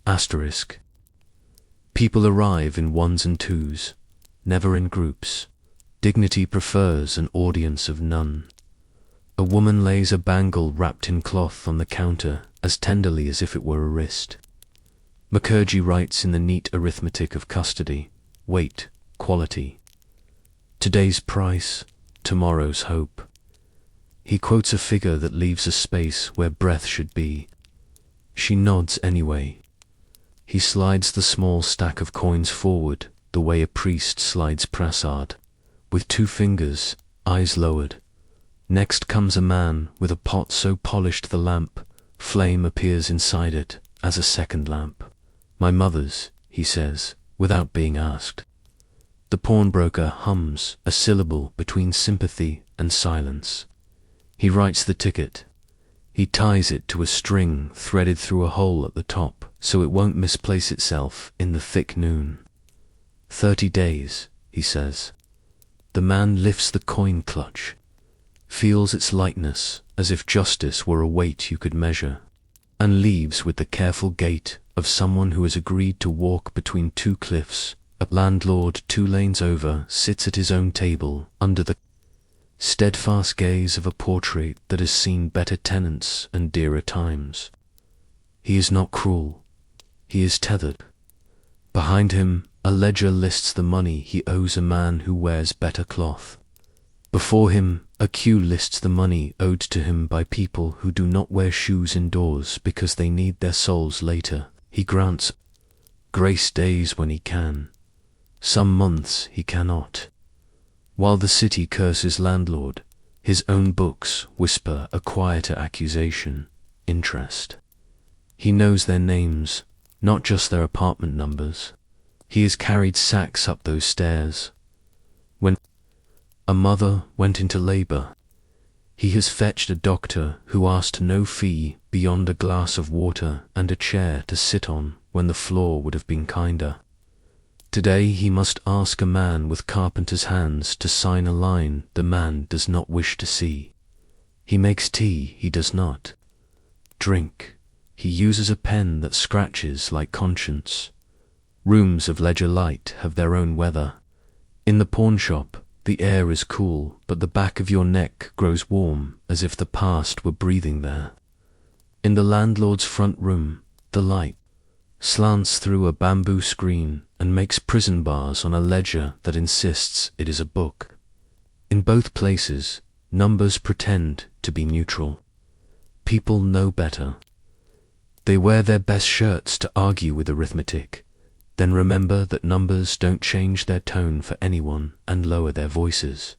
Speaker 1: *. People arrive in ones and twos, never in groups. Dignity prefers an audience of none. A woman lays a bangle wrapped in cloth on the counter as tenderly as if it were a wrist. Mukherjee writes in the neat arithmetic of custody, weight, quality. Today's price, tomorrow's hope. He quotes a figure that leaves a space where breath should be. She nods anyway. He slides the small stack of coins forward the way a priest slides prasad, with 2 fingers, eyes lowered. Next comes a man with a pot so polished the lamp, flame appears inside it as a second lamp. "My mother's," he says, without being asked. The pawnbroker hums a syllable between sympathy and silence. He writes the ticket. He ties it to a string threaded through a hole at the top so it won't misplace itself in the thick noon. 30 days, he says. The man lifts the coin clutch, feels its lightness as if justice were a weight you could measure, and leaves with the careful gait of someone who has agreed to walk between two cliffs. A landlord 2 lanes over sits at his own table under the steadfast gaze of a portrait that has seen better tenants and dearer times. He is not cruel. He is tethered. Behind him, a ledger lists the money he owes a man who wears better cloth. Before him, a queue lists the money owed to him by people who do not wear shoes indoors because they need their soles later. He grants grace days when he can. Some months he cannot. While the city curses landlord, his own books whisper a quieter accusation, interest. He knows their names, not just their apartment numbers. He has carried sacks up those stairs. When a mother went into labor, he has fetched a doctor who asked no fee beyond a glass of water and a chair to sit on when the floor would have been kinder. Today he must ask a man with carpenter's hands to sign a line the man does not wish to see. He makes tea he does not drink. He uses a pen that scratches like conscience. Rooms of ledger light have their own weather. In the pawn shop, the air is cool, but the back of your neck grows warm as if the past were breathing there. In the landlord's front room, the light slants through a bamboo screen and makes prison bars on a ledger that insists it is a book. In both places, numbers pretend to be neutral. People know better. They wear their best shirts to argue with arithmetic, then remember that numbers don't change their tone for anyone and lower their voices.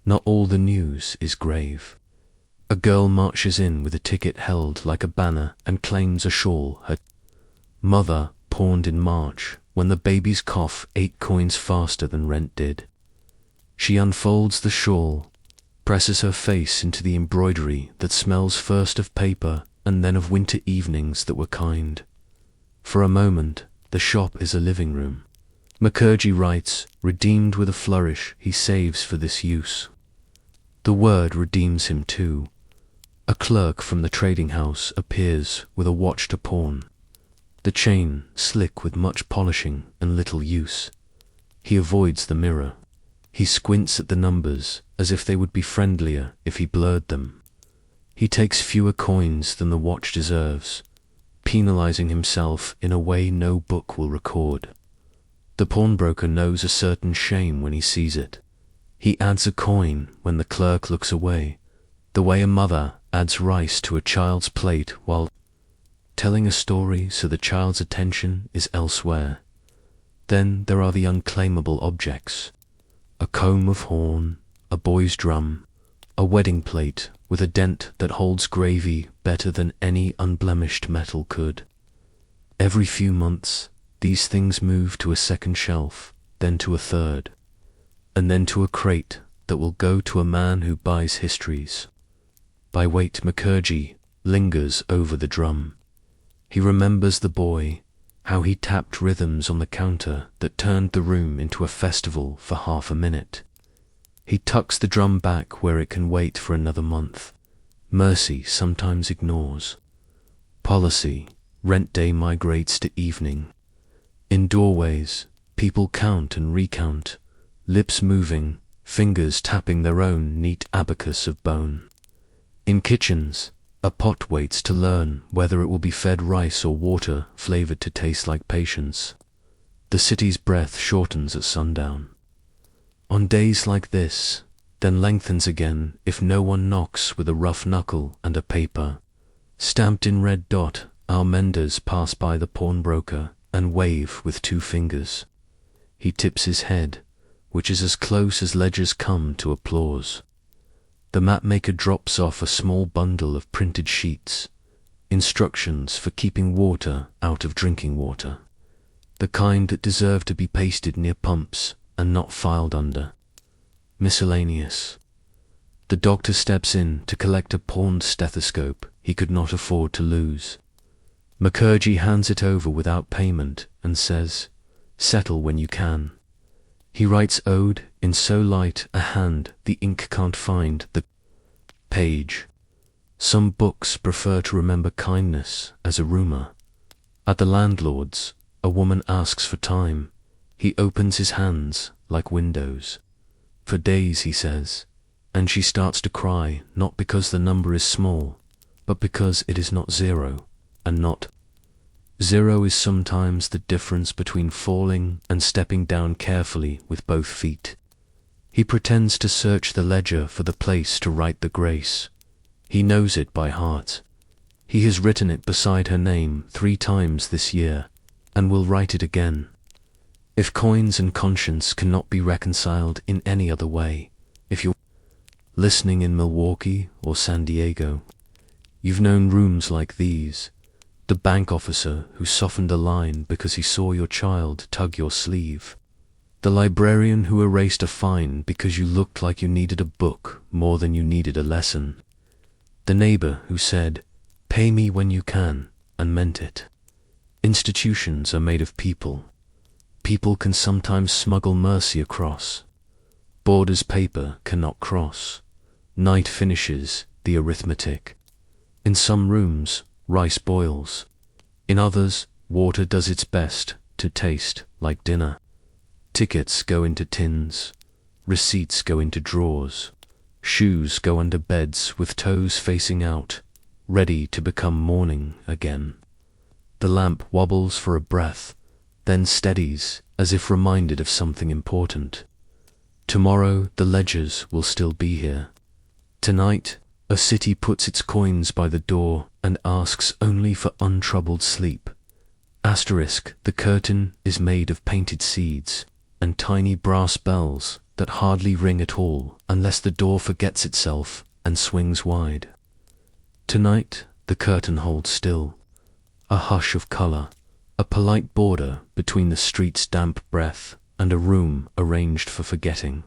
Speaker 1: Not all the news is grave. A girl marches in with a ticket held like a banner and claims a shawl her mother pawned in March when the baby's cough 8 coins faster than rent did. She unfolds the shawl, presses her face into the embroidery that smells first of paper and then of winter evenings that were kind. For a moment, the shop is a living room. Mukherjee writes, redeemed with a flourish he saves for this use. The word redeems him too. A clerk from the trading house appears with a watch to pawn. The chain slick with much polishing and little use. He avoids the mirror. He squints at the numbers as if they would be friendlier if he blurred them. He takes fewer coins than the watch deserves, penalizing himself in a way no book will record. The pawnbroker knows a certain shame when he sees it. He adds a coin when the clerk looks away, the way a mother adds rice to a child's plate while telling a story so the child's attention is elsewhere. Then there are the unclaimable objects. A comb of horn, a boy's drum, a wedding plate with a dent that holds gravy better than any unblemished metal could. Every few months, these things move to a second shelf, then to a third, and then to a crate that will go to a man who buys histories. By weight, Mukherjee lingers over the drum. He remembers the boy, how he tapped rhythms on the counter that turned the room into a festival for half a minute. He tucks the drum back where it can wait for another month. Mercy sometimes ignores. Policy, rent day migrates to evening. In doorways, people count and recount, lips moving, fingers tapping their own neat abacus of bone. In kitchens, a pot waits to learn whether it will be fed rice or water flavored to taste like patience. The city's breath shortens at sundown. On days like this, then lengthens again if no one knocks with a rough knuckle and a paper. Stamped in red dot, our menders pass by the pawnbroker and wave with 2 fingers. He tips his head, which is as close as ledgers come to applause. The mapmaker drops off a small bundle of printed sheets, instructions for keeping water out of drinking water, the kind that deserve to be pasted near pumps and not filed under. Miscellaneous. The doctor steps in to collect a pawned stethoscope he could not afford to lose. Mukherjee hands it over without payment and says, "Settle when you can." He writes ode in so light a hand the ink can't find the page. Some books prefer to remember kindness as a rumor. At the landlord's, a woman asks for time. He opens his hands like windows. For days, he says, and she starts to cry, not because the number is small, but because it is not zero, and not. Zero is sometimes the difference between falling and stepping down carefully with both feet. He pretends to search the ledger for the place to write the grace. He knows it by heart. He has written it beside her name 3 times this year, and will write it again. If coins and conscience cannot be reconciled in any other way, if you're listening in Milwaukee or San Diego, you've known rooms like these. The bank officer who softened a line because he saw your child tug your sleeve. The librarian who erased a fine because you looked like you needed a book more than you needed a lesson. The neighbor who said, "Pay me when you can," and meant it. Institutions are made of people. People can sometimes smuggle mercy across. Borders paper cannot cross. Night finishes the arithmetic. In some rooms, rice boils. In others, water does its best to taste like dinner. Tickets go into tins. Receipts go into drawers. Shoes go under beds with toes facing out, ready to become morning again. The lamp wobbles for a breath, then steadies as if reminded of something important. Tomorrow the ledgers will still be here. Tonight, a city puts its coins by the door and asks only for untroubled sleep. Asterisk, the curtain is made of painted seeds and tiny brass bells that hardly ring at all unless the door forgets itself and swings wide. Tonight, the curtain holds still, a hush of color, a polite border between the street's damp breath and a room arranged for forgetting.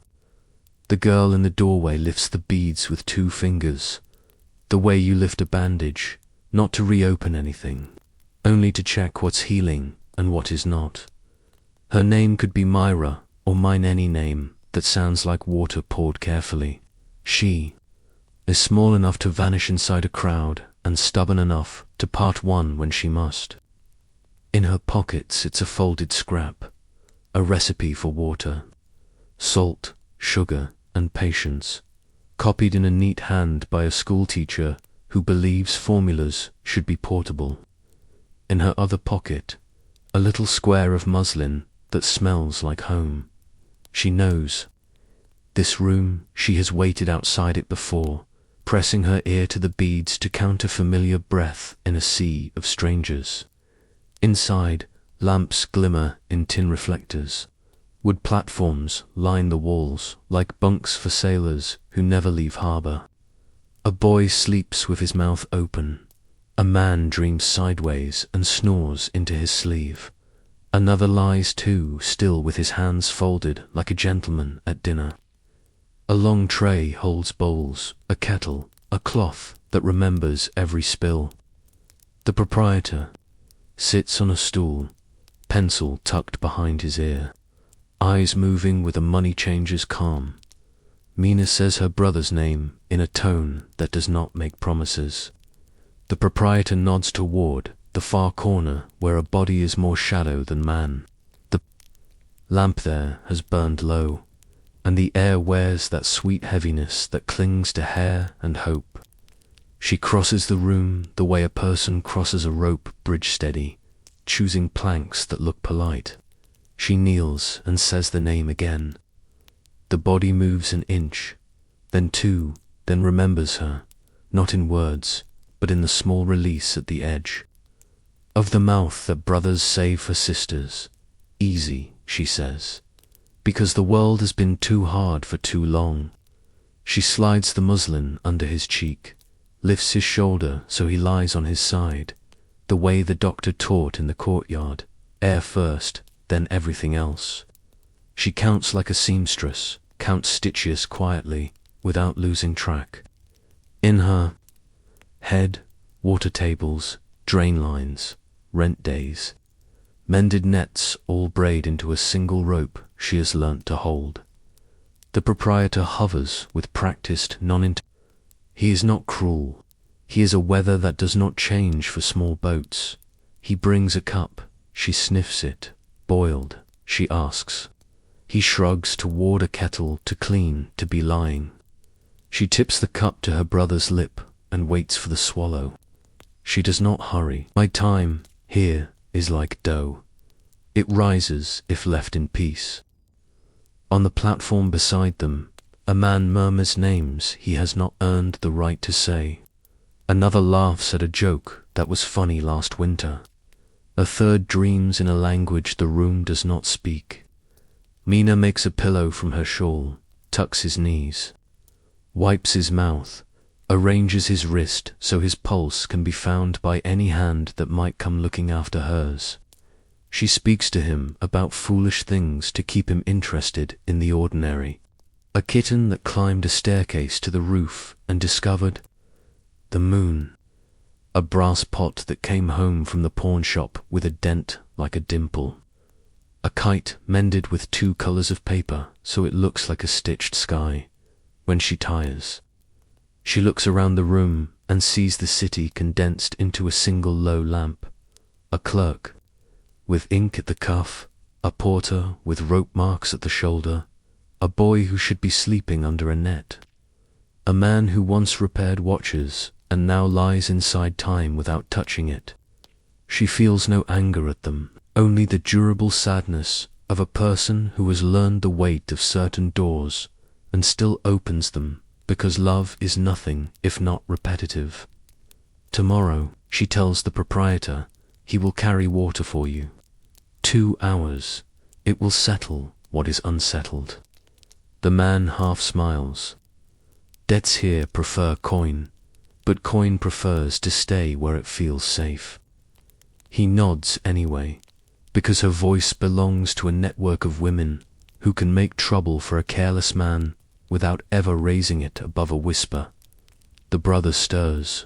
Speaker 1: The girl in the doorway lifts the beads with 2 fingers, the way you lift a bandage, not to reopen anything, only to check what's healing and what is not. Her name could be Myra or mine, any name that sounds like water poured carefully. She is small enough to vanish inside a crowd and stubborn enough to part one when she must. In her pockets it's a folded scrap, a recipe for water, salt, sugar, and patience, copied in a neat hand by a schoolteacher who believes formulas should be portable. In her other pocket, a little square of muslin that smells like home. She knows. This room, she has waited outside it before, pressing her ear to the beads to count a familiar breath in a sea of strangers. Inside, lamps glimmer in tin reflectors. Wood platforms line the walls like bunks for sailors who never leave harbor. A boy sleeps with his mouth open. A man dreams sideways and snores into his sleeve. Another lies too, still with his hands folded like a gentleman at dinner. A long tray holds bowls, a kettle, a cloth that remembers every spill. The proprietor sits on a stool, pencil tucked behind his ear, eyes moving with a money changer's calm. Mina says her brother's name in a tone that does not make promises. The proprietor nods toward the far corner where a body is more shadow than man. The lamp there has burned low, and the air wears that sweet heaviness that clings to hair and hope. She crosses the room the way a person crosses a rope bridge steady, choosing planks that look polite. She kneels and says the name again. The body moves an inch, then 2, then remembers her, not in words, but in the small release at the edge. Of the mouth that brothers save for sisters, easy, she says, because the world has been too hard for too long. She slides the muslin under his cheek, lifts his shoulder so he lies on his side, the way the doctor taught in the courtyard, air first, then everything else. She counts like a seamstress, counts stitches quietly, without losing track. In her head, water tables, drain lines, rent days, mended nets all braid into a single rope she has learnt to hold. The proprietor hovers with practiced He is not cruel. He is a weather that does not change for small boats. He brings a cup. She sniffs it. Boiled, she asks. He shrugs toward a kettle, to clean, to be lying. She tips the cup to her brother's lip and waits for the swallow. She does not hurry. My time here is like dough. It rises if left in peace. On the platform beside them, a man murmurs names he has not earned the right to say. Another laughs at a joke that was funny last winter. A third dreams in a language the room does not speak. Mina makes a pillow from her shawl, tucks his knees, wipes his mouth, arranges his wrist so his pulse can be found by any hand that might come looking after hers. She speaks to him about foolish things to keep him interested in the ordinary. A kitten that climbed a staircase to the roof and discovered the moon. A brass pot that came home from the pawn shop with a dent like a dimple. A kite mended with 2 colors of paper so it looks like a stitched sky. When she tires, she looks around the room and sees the city condensed into a single low lamp. A clerk with ink at the cuff, a porter with rope marks at the shoulder, a boy who should be sleeping under a net, a man who once repaired watches and now lies inside time without touching it. She feels no anger at them, only the durable sadness of a person who has learned the weight of certain doors and still opens them because love is nothing if not repetitive. Tomorrow, she tells the proprietor, he will carry water for you. 2 hours. It will settle what is unsettled. The man half smiles. Debts here prefer coin, but coin prefers to stay where it feels safe. He nods anyway, because her voice belongs to a network of women who can make trouble for a careless man without ever raising it above a whisper. The brother stirs.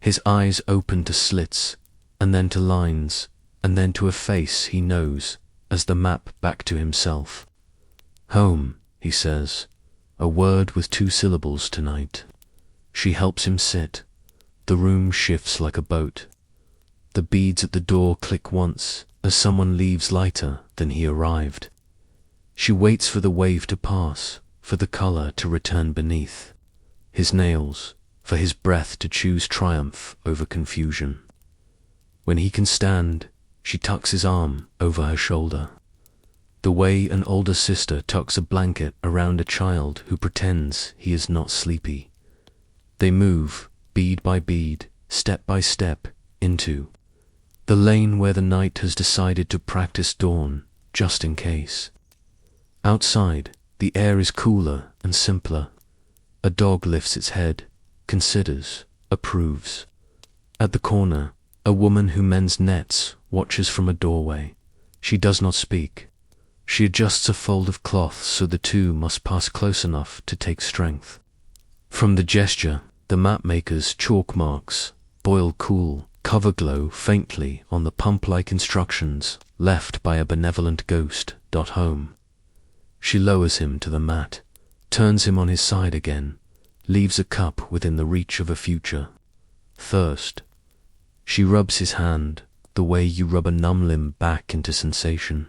Speaker 1: His eyes open to slits, and then to lines, and then to a face he knows as the map back to himself. Home, he says, a word with 2 syllables tonight. She helps him sit. The room shifts like a boat. The beads at the door click once as someone leaves lighter than he arrived. She waits for the wave to pass, for the color to return beneath his nails, for his breath to choose triumph over confusion. When he can stand, she tucks his arm over her shoulder, the way an older sister tucks a blanket around a child who pretends he is not sleepy. They move, bead by bead, step by step, into the lane where the night has decided to practice dawn, just in case. Outside, the air is cooler and simpler. A dog lifts its head, considers, approves. At the corner, a woman who mends nets watches from a doorway. She does not speak. She adjusts a fold of cloth so the 2 must pass close enough to take strength. From the gesture, the mapmaker's chalk marks boil cool, cover glow faintly on the pump-like instructions left by a benevolent ghost. Home. She lowers him to the mat, turns him on his side again, leaves a cup within the reach of a future. Thirst. She rubs his hand, the way you rub a numb limb back into sensation.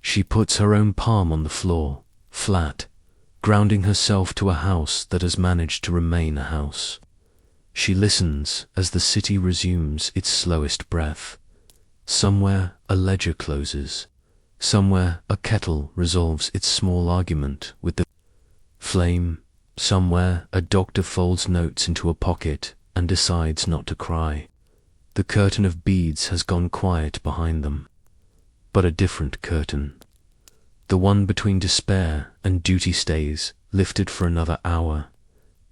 Speaker 1: She puts her own palm on the floor, flat, grounding herself to a house that has managed to remain a house. She listens as the city resumes its slowest breath. Somewhere a ledger closes. Somewhere a kettle resolves its small argument with the flame. Somewhere a doctor folds notes into a pocket and decides not to cry. The curtain of beads has gone quiet behind them. But a different curtain. The one between despair and duty stays lifted for another hour.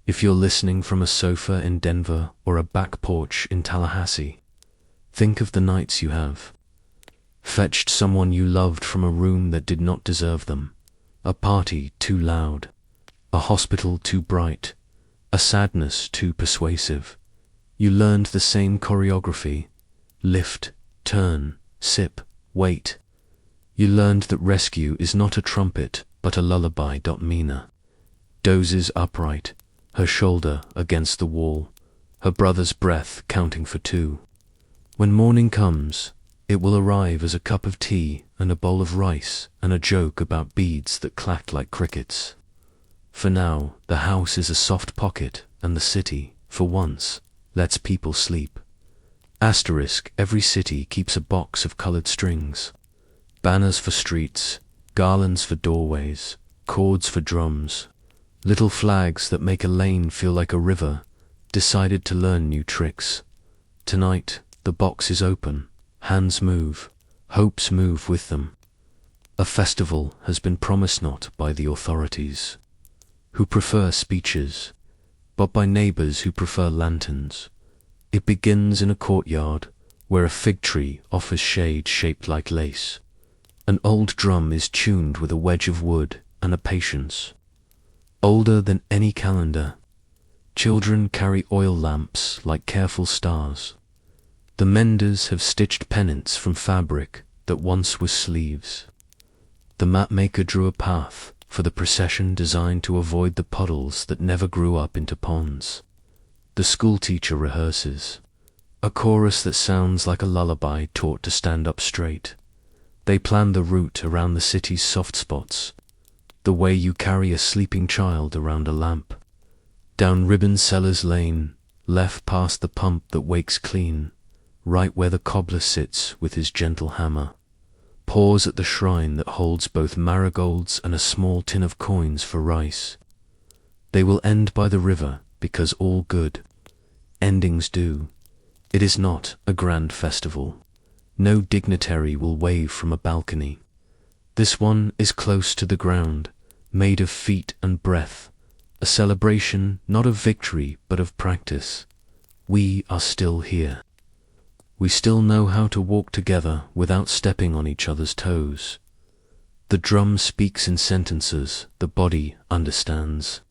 Speaker 1: If you're listening from a sofa in Denver or a back porch in Tallahassee, think of the nights you have fetched someone you loved from a room that did not deserve them, a party too loud, a hospital too bright, a sadness too persuasive. You learned the same choreography: lift, turn, sip, wait. You learned that rescue is not a trumpet but a lullaby. Mina dozes upright, her shoulder against the wall, her brother's breath counting for two. When morning comes, it will arrive as a cup of tea and a bowl of rice and a joke about beads that clacked like crickets. For now, the house is a soft pocket, and the city, for once, lets people sleep. Every city keeps a box of colored strings. Banners for streets, garlands for doorways, cords for drums, little flags that make a lane feel like a river, decided to learn new tricks. Tonight, the box is open, hands move, hopes move with them. A festival has been promised not by the authorities, who prefer speeches, but by neighbors who prefer lanterns. It begins in a courtyard, where a fig tree offers shade shaped like lace. An old drum is tuned with a wedge of wood and a patience, older than any calendar. Children carry oil lamps like careful stars. The menders have stitched pennants from fabric that once was sleeves. The mapmaker drew a path for the procession designed to avoid the puddles that never grew up into ponds. The schoolteacher rehearses, a chorus that sounds like a lullaby taught to stand up straight. They plan the route around the city's soft spots, the way you carry a sleeping child around a lamp. Down Ribbon Sellers Lane, left past the pump that wakes clean, right where the cobbler sits with his gentle hammer. Pause at the shrine that holds both marigolds and a small tin of coins for rice. They will end by the river, because all good endings do. It is not a grand festival. No dignitary will wave from a balcony. This one is close to the ground, made of feet and breath, a celebration not of victory but of practice. We are still here. We still know how to walk together without stepping on each other's toes. The drum speaks in sentences the body understands.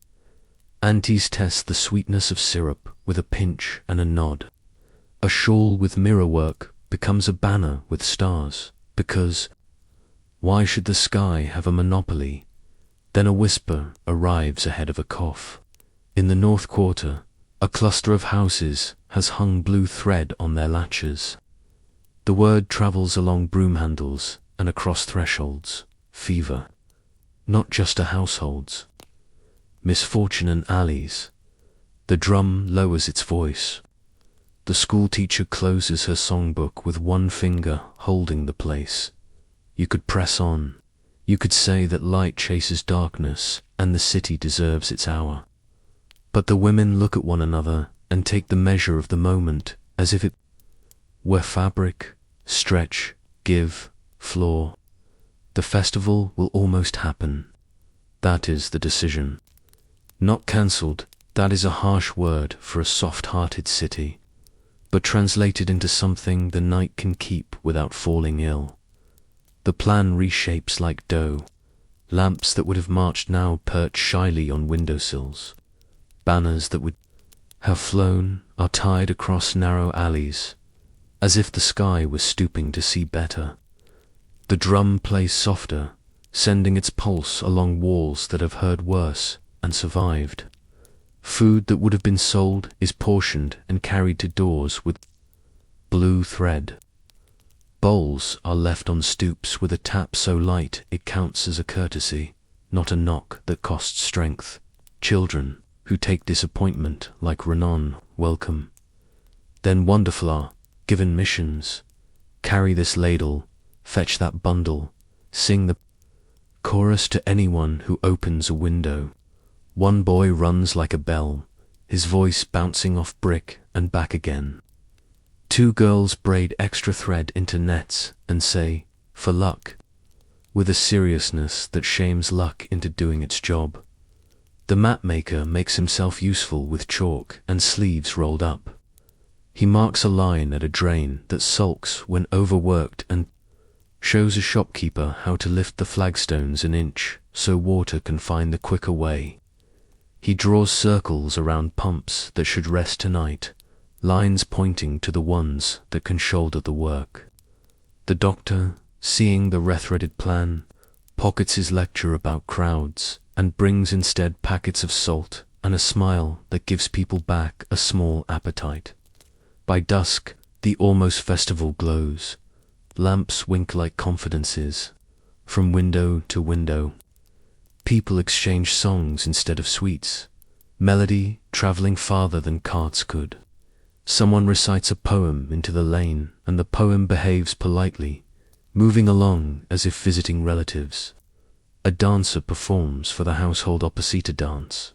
Speaker 1: Aunties test the sweetness of syrup with a pinch and a nod. A shawl with mirror work becomes a banner with stars, because why should the sky have a monopoly? Then a whisper arrives ahead of a cough. In the North Quarter, a cluster of houses has hung blue thread on their latches. The word travels along broom handles and across thresholds. Fever. Not just a household's. Misfortune and alleys. The drum lowers its voice. The schoolteacher closes her songbook with one finger holding the place. You could press on. You could say that light chases darkness and the city deserves its hour. But the women look at one another and take the measure of the moment as if it were fabric, stretch, give, floor. The festival will almost happen. That is the decision. Not cancelled, that is a harsh word for a soft-hearted city, but translated into something the night can keep without falling ill. The plan reshapes like dough. Lamps that would have marched now perch shyly on windowsills. Banners that would have flown are tied across narrow alleys, as if the sky was stooping to see better. The drum plays softer, sending its pulse along walls that have heard worse and survived. Food that would have been sold is portioned and carried to doors with blue thread. Bowls are left on stoops with a tap so light it counts as a courtesy, not a knock that costs strength. Children, who take disappointment like Renan, welcome. Then wonderful are given missions. Carry this ladle, fetch that bundle, sing the chorus to anyone who opens a window. One boy runs like a bell, his voice bouncing off brick and back again. Two girls braid extra thread into nets and say, for luck, with a seriousness that shames luck into doing its job. The mapmaker makes himself useful with chalk and sleeves rolled up. He marks a line at a drain that sulks when overworked and shows a shopkeeper how to lift the flagstones an inch so water can find the quicker way. He draws circles around pumps that should rest tonight, lines pointing to the ones that can shoulder the work. The doctor, seeing the rethreaded plan, pockets his lecture about crowds and brings instead packets of salt and a smile that gives people back a small appetite. By dusk, the almost festival glows. Lamps wink like confidences. From window to window, people exchange songs instead of sweets. Melody traveling farther than carts could. Someone recites a poem into the lane, and the poem behaves politely, moving along as if visiting relatives. A dancer performs for the household opposite a dance,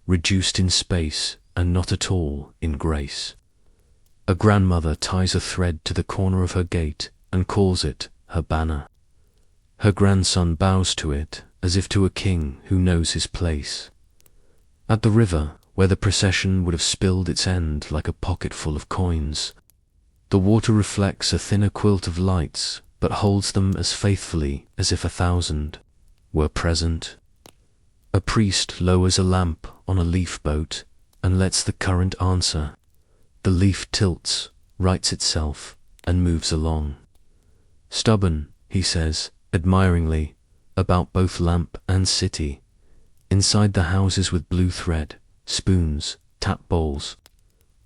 Speaker 1: reduced in space and not at all in grace. A grandmother ties a thread to the corner of her gate and calls it her banner. Her grandson bows to it as if to a king who knows his place. At the river, where the procession would have spilled its end like a pocketful of coins, the water reflects a thinner quilt of lights, but holds them as faithfully as if 1,000 were present. A priest lowers a lamp on a leaf boat and lets the current answer. The leaf tilts, rights itself, and moves along. Stubborn, he says, admiringly, about both lamp and city. Inside the houses with blue thread, spoons tap bowls.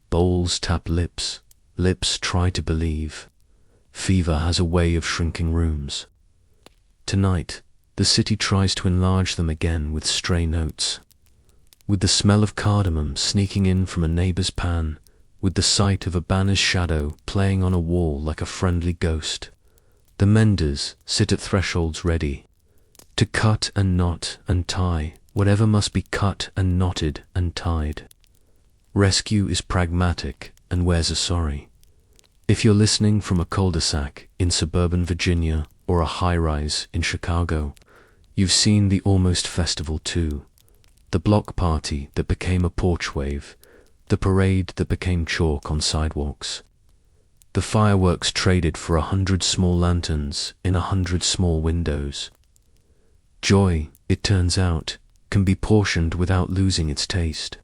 Speaker 1: Bowls tap lips. Lips try to believe. Fever has a way of shrinking rooms. Tonight, the city tries to enlarge them again with stray notes. With the smell of cardamom sneaking in from a neighbor's pan, with the sight of a banner's shadow playing on a wall like a friendly ghost. The menders sit at thresholds ready to cut and knot and tie whatever must be cut and knotted and tied. Rescue is pragmatic and wears a sorry. If you're listening from a cul-de-sac in suburban Virginia or a high-rise in Chicago, you've seen the almost festival too. The block party that became a porch wave, the parade that became chalk on sidewalks. The fireworks traded for 100 small lanterns in 100 small windows. Joy, it turns out, can be portioned without losing its taste.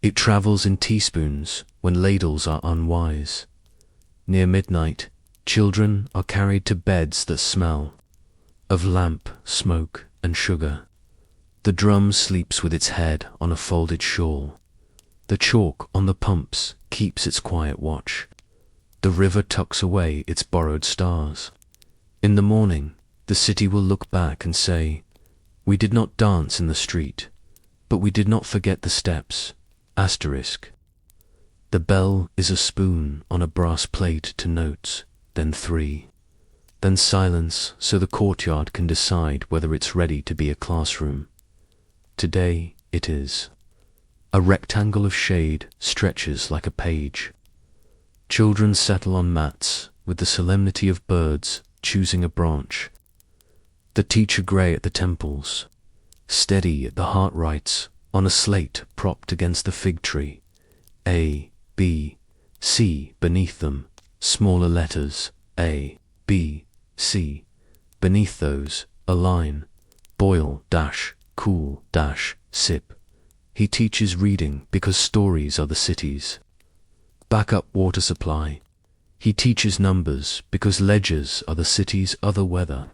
Speaker 1: It travels in teaspoons when ladles are unwise. Near midnight, children are carried to beds that smell of lamp, smoke, and sugar. The drum sleeps with its head on a folded shawl. The chalk on the pumps keeps its quiet watch. The river tucks away its borrowed stars. In the morning, the city will look back and say, "We did not dance in the street, but we did not forget the steps." Asterisk. The bell is a spoon on a brass plate to notes, then 3. Then silence so the courtyard can decide whether it's ready to be a classroom. Today it is. A rectangle of shade stretches like a page. Children settle on mats with the solemnity of birds choosing a branch. The teacher grey at the temples, steady at the heart writes on a slate propped against the fig tree. A, B, C beneath them, smaller letters, A, B, C. Beneath those, a line, boil dash, cool dash, sip. He teaches reading because stories are the city's backup water supply. He teaches numbers because ledgers are the city's other weather.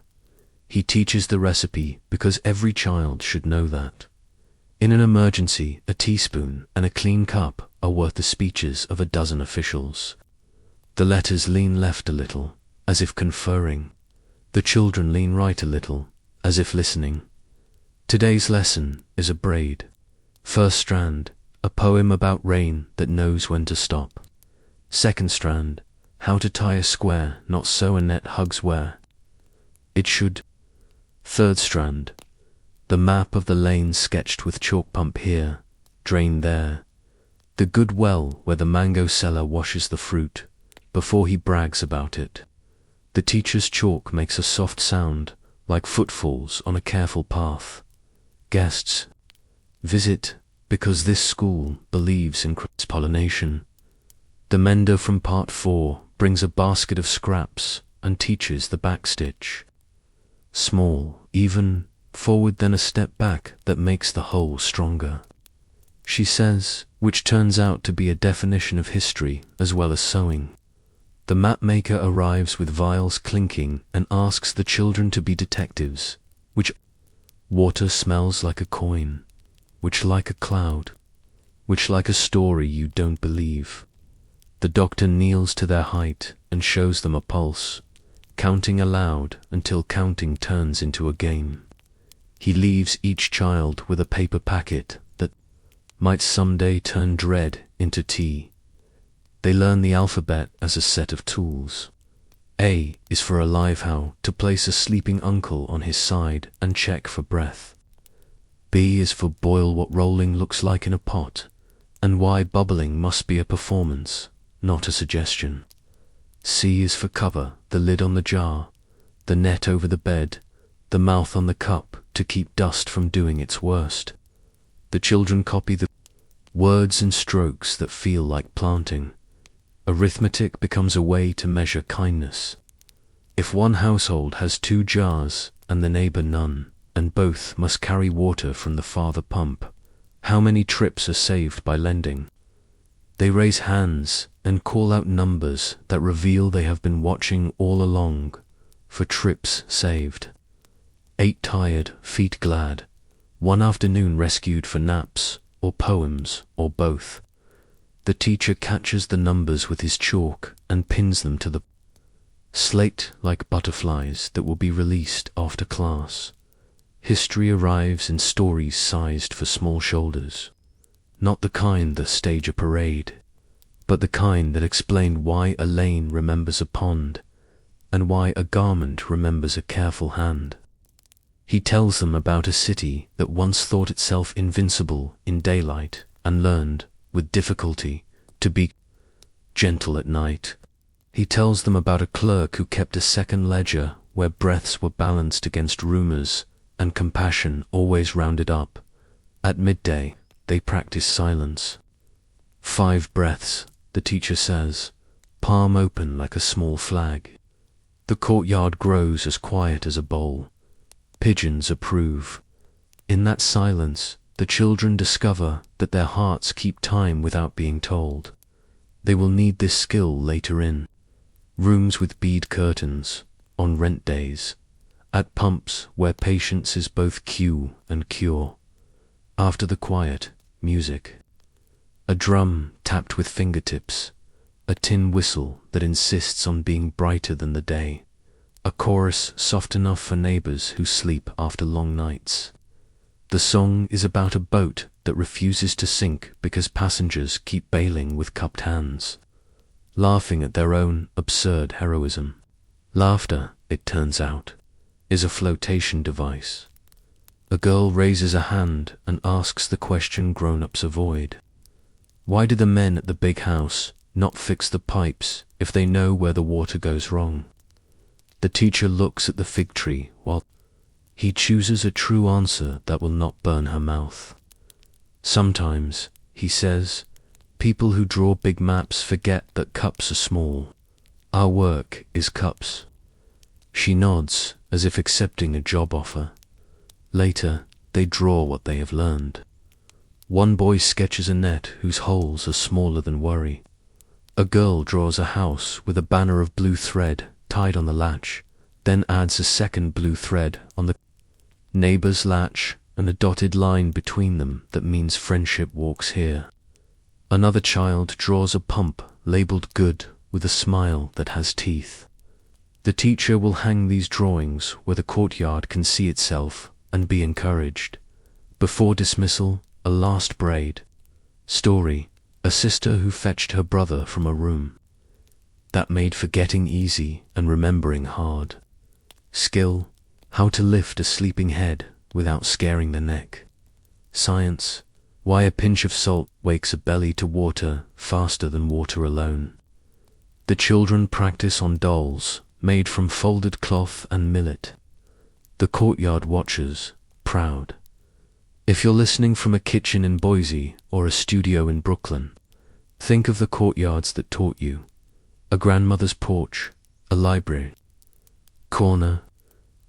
Speaker 1: He teaches the recipe because every child should know that. In an emergency, a teaspoon and a clean cup are worth the speeches of a dozen officials. The letters lean left a little, as if conferring. The children lean right a little, as if listening. Today's lesson is a braid. First strand, a poem about rain that knows when to stop. Second strand, how to tie a square, not sew a net hugs where it should. Third strand, the map of the lane sketched with chalk pump here, drain there. The good well where the mango seller washes the fruit before he brags about it. The teacher's chalk makes a soft sound like footfalls on a careful path. Guests visit because this school believes in cross-pollination. The mender from part 4 brings a basket of scraps and teaches the backstitch. Small, even, forward then a step back that makes the whole stronger. She says, which turns out to be a definition of history as well as sewing. The mapmaker arrives with vials clinking and asks the children to be detectives, which water smells like a coin. which like a cloud, which like a story you don't believe. The doctor kneels to their height and shows them a pulse, counting aloud until counting turns into a game. He leaves each child with a paper packet that might someday turn dread into tea. They learn the alphabet as a set of tools. A is for a live how, to place a sleeping uncle on his side and check for breath. B is for boil what rolling looks like in a pot, and why bubbling must be a performance, not a suggestion. C is for cover, the lid on the jar, the net over the bed, the mouth on the cup to keep dust from doing its worst. The children copy the words and strokes that feel like planting. Arithmetic becomes a way to measure kindness. If one household has 2 jars and the neighbor none, and both must carry water from the father pump, how many trips are saved by lending? They raise hands and call out numbers that reveal they have been watching all along for trips saved. 8 tired, feet glad, one afternoon rescued for naps or poems or both. The teacher catches the numbers with his chalk and pins them to the slate like butterflies that will be released after class. History arrives in stories sized for small shoulders, not the kind that stage a parade, but the kind that explain why a lane remembers a pond and why a garment remembers a careful hand. He tells them about a city that once thought itself invincible in daylight and learned, with difficulty, to be gentle at night. He tells them about a clerk who kept a second ledger where breaths were balanced against rumors and compassion always rounded up. At midday, they practice silence. 5 breaths, the teacher says, palm open like a small flag. The courtyard grows as quiet as a bowl. Pigeons approve. In that silence, the children discover that their hearts keep time without being told. They will need this skill later in rooms with bead curtains, on rent days, at pumps where patience is both cue and cure. After the quiet, music. A drum tapped with fingertips, a tin whistle that insists on being brighter than the day, a chorus soft enough for neighbors who sleep after long nights. The song is about a boat that refuses to sink because passengers keep bailing with cupped hands, laughing at their own absurd heroism. Laughter, it turns out, is a flotation device. A girl raises a hand and asks the question grown-ups avoid. Why do the men at the big house not fix the pipes if they know where the water goes wrong? The teacher looks at the fig tree while he chooses a true answer that will not burn her mouth. Sometimes, he says, people who draw big maps forget that cups are small. Our work is cups. She nods as if accepting a job offer. Later, they draw what they have learned. One boy sketches a net whose holes are smaller than worry. A girl draws a house with a banner of blue thread tied on the latch, then adds a second blue thread on the neighbor's latch and a dotted line between them that means friendship walks here. Another child draws a pump labeled good with a smile that has teeth. The teacher will hang these drawings where the courtyard can see itself and be encouraged. Before dismissal, a last braid. Story, a sister who fetched her brother from a room. That made forgetting easy and remembering hard. Skill, how to lift a sleeping head without scaring the neck. Science, why a pinch of salt wakes a belly to water faster than water alone. The children practice on dolls made from folded cloth and millet. The courtyard watches, proud. If you're listening from a kitchen in Boise or a studio in Brooklyn, think of the courtyards that taught you. A grandmother's porch, a library, corner,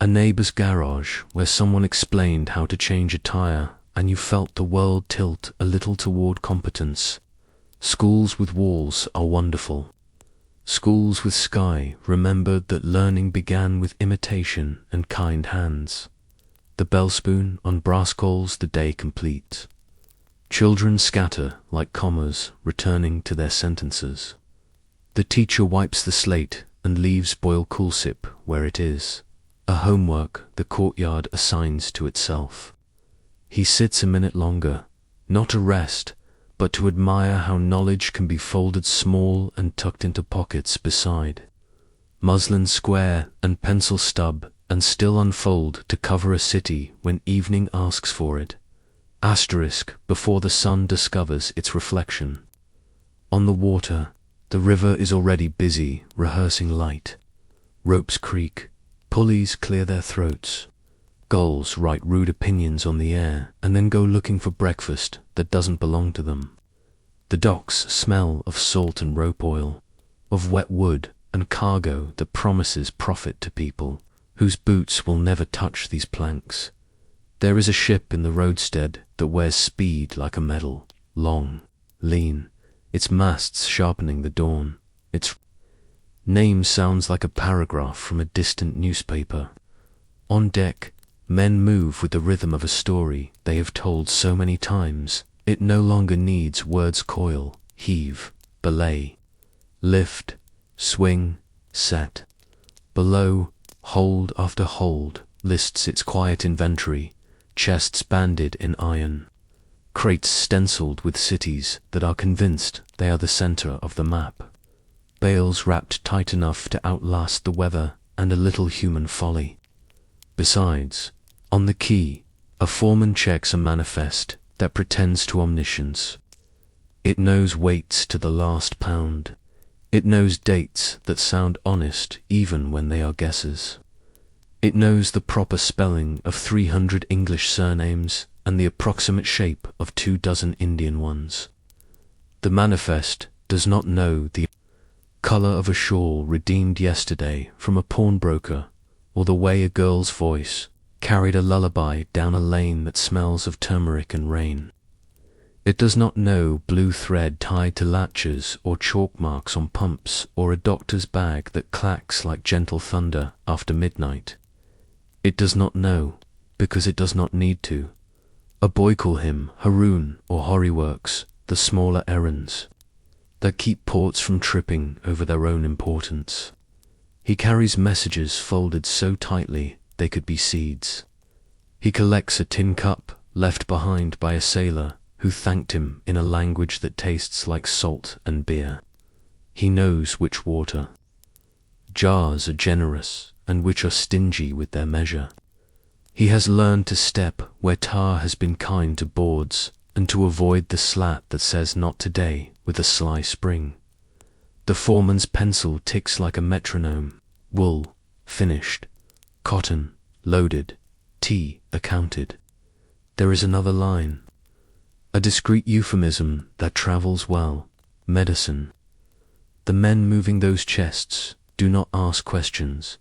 Speaker 1: a neighbor's garage where someone explained how to change a tire and you felt the world tilt a little toward competence. Schools with walls are wonderful. Schools with sky remembered that learning began with imitation and kind hands. The bell spoon on brass calls the day complete. Children scatter like commas returning to their sentences. The teacher wipes the slate and leaves boil coolsip where it is, a homework the courtyard assigns to itself. He sits a minute longer, not to rest, but to admire how knowledge can be folded small and tucked into pockets beside. Muslin square and pencil stub and still unfold to cover a city when evening asks for it. Asterisk before the sun discovers its reflection. On the water, the river is already busy rehearsing light. Ropes creak, pulleys clear their throats. Gulls write rude opinions on the air and then go looking for breakfast that doesn't belong to them. The docks smell of salt and rope oil, of wet wood and cargo that promises profit to people whose boots will never touch these planks. There is a ship in the roadstead that wears speed like a medal, long, lean, its masts sharpening the dawn. Its name sounds like a paragraph from a distant newspaper. On deck, men move with the rhythm of a story they have told so many times, it no longer needs words coil, heave, belay, lift, swing, set. Below, hold after hold lists its quiet inventory, chests banded in iron, crates stenciled with cities that are convinced they are the center of the map, bales wrapped tight enough to outlast the weather and a little human folly. Besides, on the quay, a foreman checks a manifest that pretends to omniscience. It knows weights to the last pound. It knows dates that sound honest even when they are guesses. It knows the proper spelling of 300 English surnames and the approximate shape of 24 Indian ones. The manifest does not know the color of a shawl redeemed yesterday from a pawnbroker, or the way a girl's voice carried a lullaby down a lane that smells of turmeric and rain. It does not know blue thread tied to latches or chalk marks on pumps or a doctor's bag that clacks like gentle thunder after midnight. It does not know because it does not need to. A boy call him Haroon or Horry works the smaller errands that keep ports from tripping over their own importance. He carries messages folded so tightly they could be seeds. He collects a tin cup left behind by a sailor who thanked him in a language that tastes like salt and beer. He knows which water jars are generous and which are stingy with their measure. He has learned to step where tar has been kind to boards and to avoid the slat that says not today with a sly spring. The foreman's pencil ticks like a metronome. Wool, finished. Cotton, loaded. Tea, accounted. There is another line. A discreet euphemism that travels well. Medicine. The men moving those chests do not ask questions.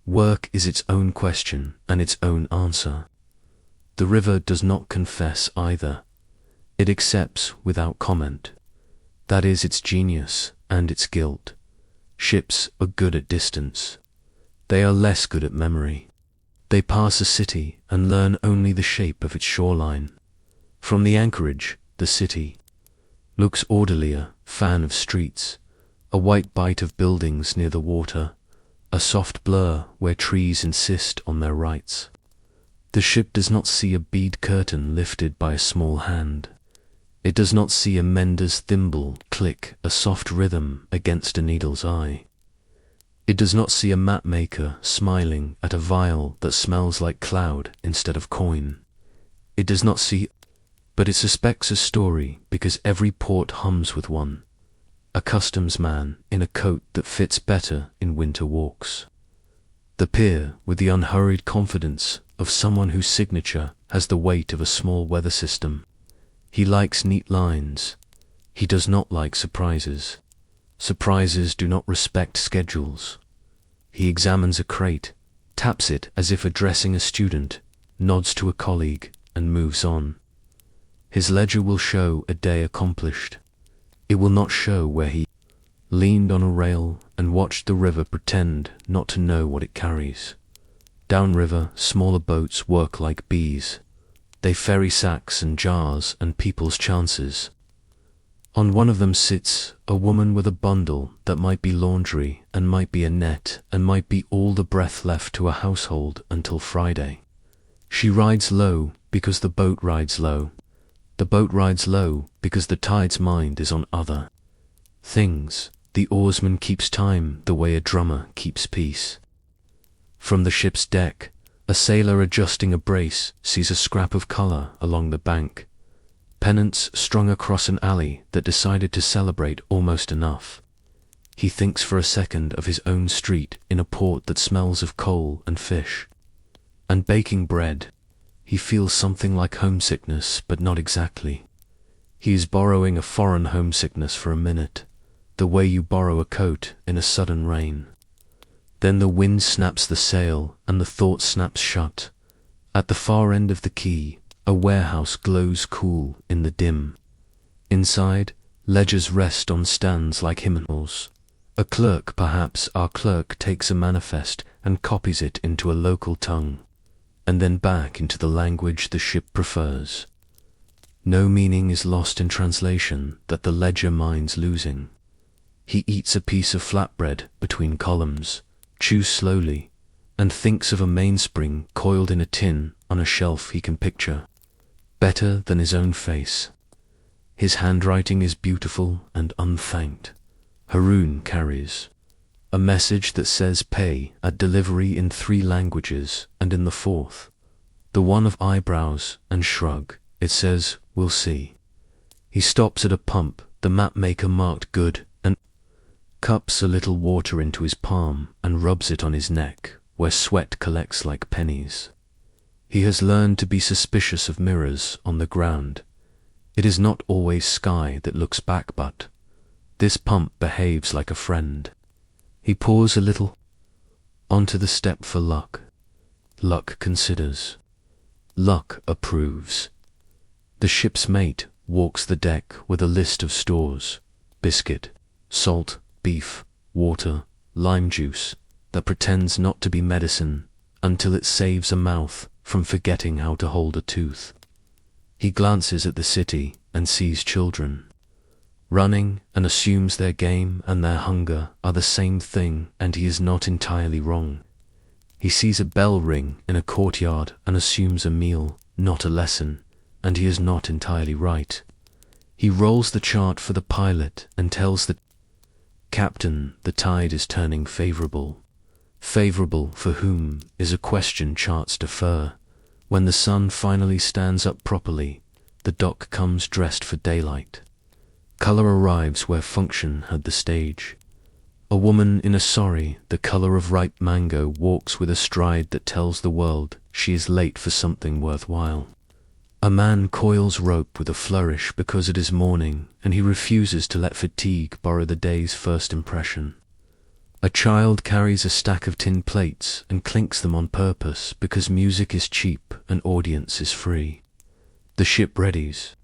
Speaker 1: Work is its own question and its own answer. The river does not confess either. It accepts without comment. That is its genius and its guilt. Ships are good at distance. They are less good at memory. They pass a city and learn only the shape of its shoreline. From the anchorage, the city looks orderlier, fan of streets, a white bite of buildings near the water, a soft blur where trees insist on their rights. The ship does not see a bead curtain lifted by a small hand. It does not see a mender's thimble click a soft rhythm against a needle's eye. It does not see a map maker smiling at a vial that smells like cloud instead of coin. It does not see, but it suspects a story because every port hums with one. A customs man in a coat that fits better in winter walks. The pier with the unhurried confidence of someone whose signature has the weight of a small weather system. He likes neat lines. He does not like surprises. Surprises do not respect schedules. He examines a crate, taps it as if addressing a student, nods to a colleague, and moves on. His ledger will show a day accomplished. It will not show where he leaned on a rail and watched the river pretend not to know what it carries. Downriver, smaller boats work like bees. They ferry sacks and jars and people's chances. On one of them sits a woman with a bundle that might be laundry and might be a net and might be all the breath left to a household until Friday. She rides low because the boat rides low. The boat rides low because the tide's mind is on other things. The oarsman keeps time the way a drummer keeps peace. From the ship's deck, a sailor adjusting a brace sees a scrap of colour along the bank. Pennants strung across an alley that decided to celebrate almost enough. He thinks for a second of his own street in a port that smells of coal and fish and baking bread. He feels something like homesickness, but not exactly. He is borrowing a foreign homesickness for a minute, the way you borrow a coat in a sudden rain. Then the wind snaps the sail and the thought snaps shut. At the far end of the quay, a warehouse glows cool in the dim. Inside, ledgers rest on stands like hymnals. A clerk, perhaps our clerk, takes a manifest and copies it into a local tongue, and then back into the language the ship prefers. No meaning is lost in translation that the ledger mind's losing. He eats a piece of flatbread between columns, chews slowly, and thinks of a mainspring coiled in a tin on a shelf he can picture, better than his own face. His handwriting is beautiful and unthanked. Haroon carries a message that says pay at delivery in 3 languages, and in the 4th, the one of eyebrows and shrug, it says, "We'll see." He stops at a pump, the mapmaker marked good, and cups a little water into his palm and rubs it on his neck, where sweat collects like pennies. He has learned to be suspicious of mirrors on the ground. It is not always sky that looks back, but this pump behaves like a friend. He pours a little onto the step for luck. Luck considers. Luck approves. The ship's mate walks the deck with a list of stores: biscuit, salt, beef, water, lime juice, that pretends not to be medicine until it saves a mouth from forgetting how to hold a tooth. He glances at the city and sees children running, and assumes their game and their hunger are the same thing, and he is not entirely wrong. He sees a bell ring in a courtyard and assumes a meal, not a lesson, and he is not entirely right. He rolls the chart for the pilot and tells the captain the tide is turning favorable. Favorable for whom is a question charts defer. When the sun finally stands up properly, the dock comes dressed for daylight. Color arrives where function had the stage. A woman in a sari, the color of ripe mango, walks with a stride that tells the world she is late for something worthwhile. A man coils rope with a flourish because it is morning, and he refuses to let fatigue borrow the day's first impression. A child carries a stack of tin plates and clinks them on purpose because music is cheap and audience is free. The ship readies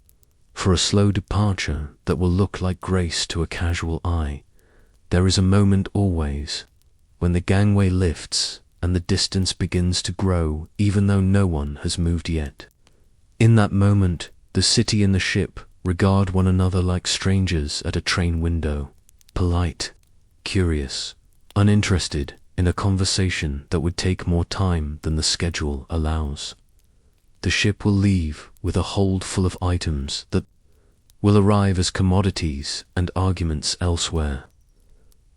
Speaker 1: for a slow departure that will look like grace to a casual eye. There is a moment always when the gangway lifts and the distance begins to grow even though no one has moved yet. In that moment, the city and the ship regard one another like strangers at a train window, polite, curious, uninterested in a conversation that would take more time than the schedule allows. The ship will leave with a hold full of items that will arrive as commodities and arguments elsewhere.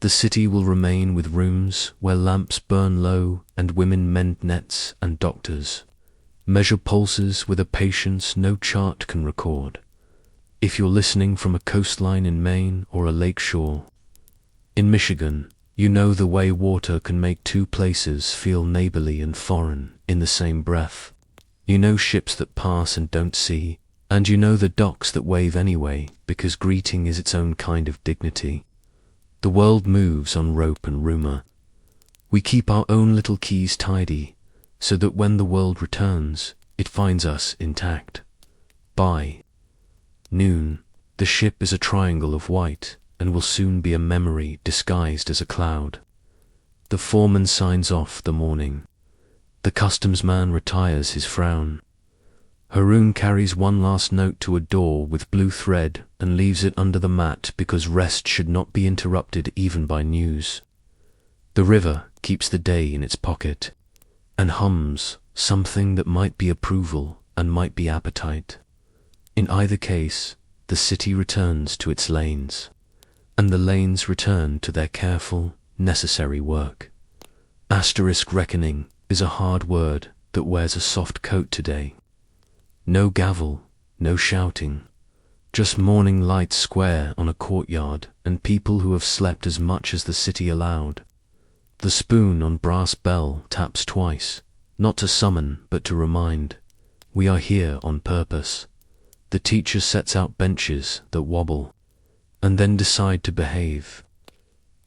Speaker 1: The city will remain with rooms where lamps burn low and women mend nets and doctors measure pulses with a patience no chart can record. If you're listening from a coastline in Maine or a lake shore in Michigan, you know the way water can make 2 places feel neighborly and foreign in the same breath. You know ships that pass and don't see, and you know the docks that wave anyway, because greeting is its own kind of dignity. The world moves on rope and rumor. We keep our own little keys tidy, so that when the world returns, it finds us intact. By noon, the ship is a triangle of white, and will soon be a memory disguised as a cloud. The foreman signs off the morning. The customs man retires his frown. Haroon carries one last note to a door with blue thread and leaves it under the mat because rest should not be interrupted even by news. The river keeps the day in its pocket and hums something that might be approval and might be appetite. In either case, the city returns to its lanes, and the lanes return to their careful, necessary work. Reckoning is a hard word that wears a soft coat today. No gavel, no shouting, just morning light square on a courtyard and people who have slept as much as the city allowed. The spoon on brass bell taps twice, not to summon but to remind. We are here on purpose. The teacher sets out benches that wobble, and then decide to behave.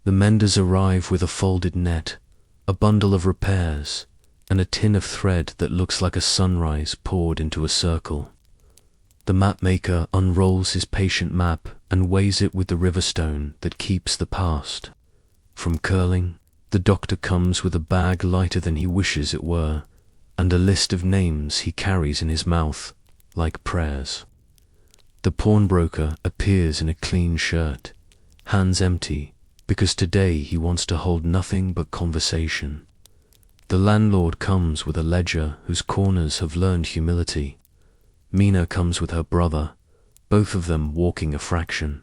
Speaker 1: The menders arrive with a folded net, a bundle of repairs, and a tin of thread that looks like a sunrise poured into a circle. The map-maker unrolls his patient map and weighs it with the river stone that keeps the past from curling. The doctor comes with a bag lighter than he wishes it were, and a list of names he carries in his mouth, like prayers. The pawnbroker appears in a clean shirt, hands empty, because today he wants to hold nothing but conversation. The landlord comes with a ledger whose corners have learned humility. Mina comes with her brother, both of them walking a fraction,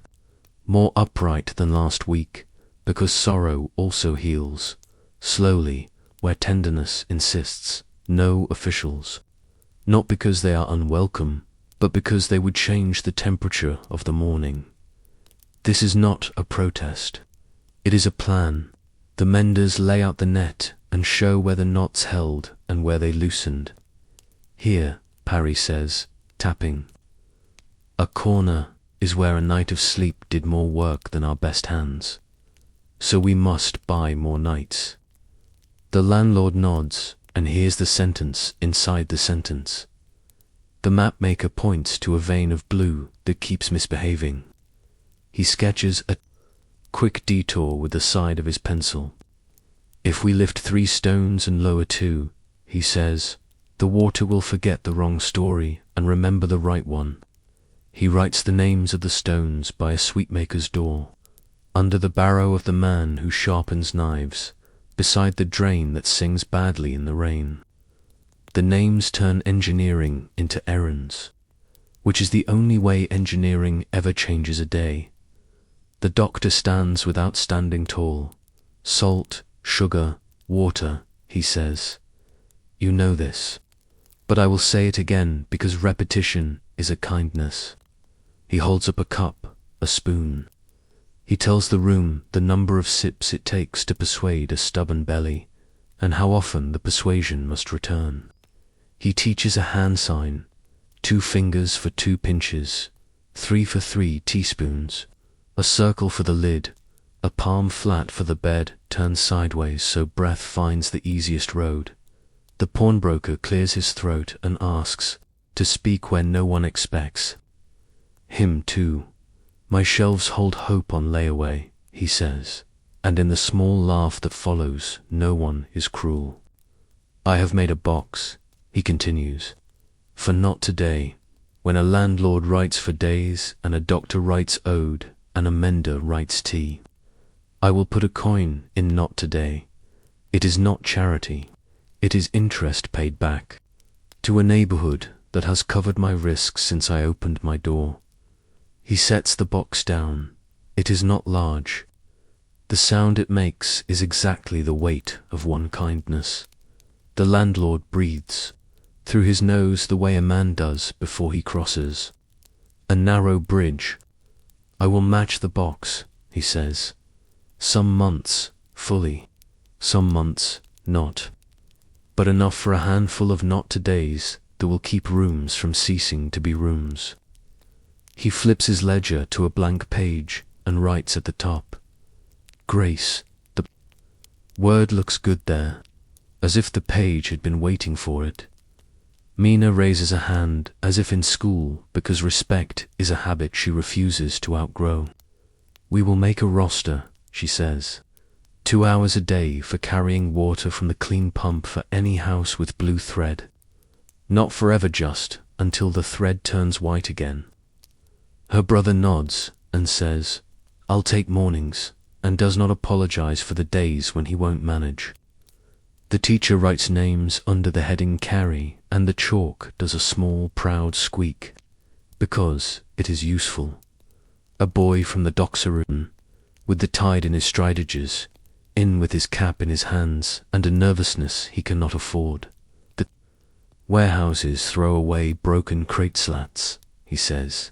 Speaker 1: more upright than last week, because sorrow also heals, slowly, where tenderness insists. No officials, not because they are unwelcome, but because they would change the temperature of the morning. This is not a protest. It is a plan. The menders lay out the net and show where the knots held and where they loosened. Here, Parry says, tapping. A corner is where a night of sleep did more work than our best hands. So we must buy more nights. The landlord nods and hears the sentence inside the sentence. The mapmaker points to a vein of blue that keeps misbehaving. He sketches a quick detour with the side of his pencil. If we lift 3 stones and lower 2, he says, the water will forget the wrong story and remember the right one. He writes the names of the stones by a sweetmaker's door, under the barrow of the man who sharpens knives, beside the drain that sings badly in the rain. The names turn engineering into errands, which is the only way engineering ever changes a day. The doctor stands without standing tall. Salt, sugar, water, he says. You know this, but I will say it again because repetition is a kindness. He holds up a cup, a spoon. He tells the room the number of sips it takes to persuade a stubborn belly, and how often the persuasion must return. He teaches a hand sign, 2 fingers for 2 pinches, 3 for 3 teaspoons, a circle for the lid, a palm flat for the bed turned sideways so breath finds the easiest road. The pawnbroker clears his throat and asks to speak where no one expects. Him too. My shelves hold hope on layaway, he says, and in the small laugh that follows, no one is cruel. I have made a box, he continues, for not today, when a landlord writes for days and a doctor writes ode and a mender writes tea. I will put a coin in not today. It is not charity. It is interest paid back to a neighborhood that has covered my risks since I opened my door. He sets the box down. It is not large. The sound it makes is exactly the weight of one kindness. The landlord breathes through his nose the way a man does before he crosses a narrow bridge. I will match the box, he says. Some months, fully. Some months, not. But enough for a handful of not-todays that will keep rooms from ceasing to be rooms. He flips his ledger to a blank page and writes at the top, Grace. The word looks good there, as if the page had been waiting for it. Mina raises a hand as if in school because respect is a habit she refuses to outgrow. We will make a roster, she says. 2 hours a day for carrying water from the clean pump for any house with blue thread. Not forever just, until the thread turns white again. Her brother nods and says, "I'll take mornings," and does not apologize for the days when he won't manage. The teacher writes names under the heading carry, and the chalk does a small, proud squeak, because it is useful. A boy from the docks room, with the tide in his stridages, in with his cap in his hands, and a nervousness he cannot afford. The warehouses throw away broken crate slats, he says.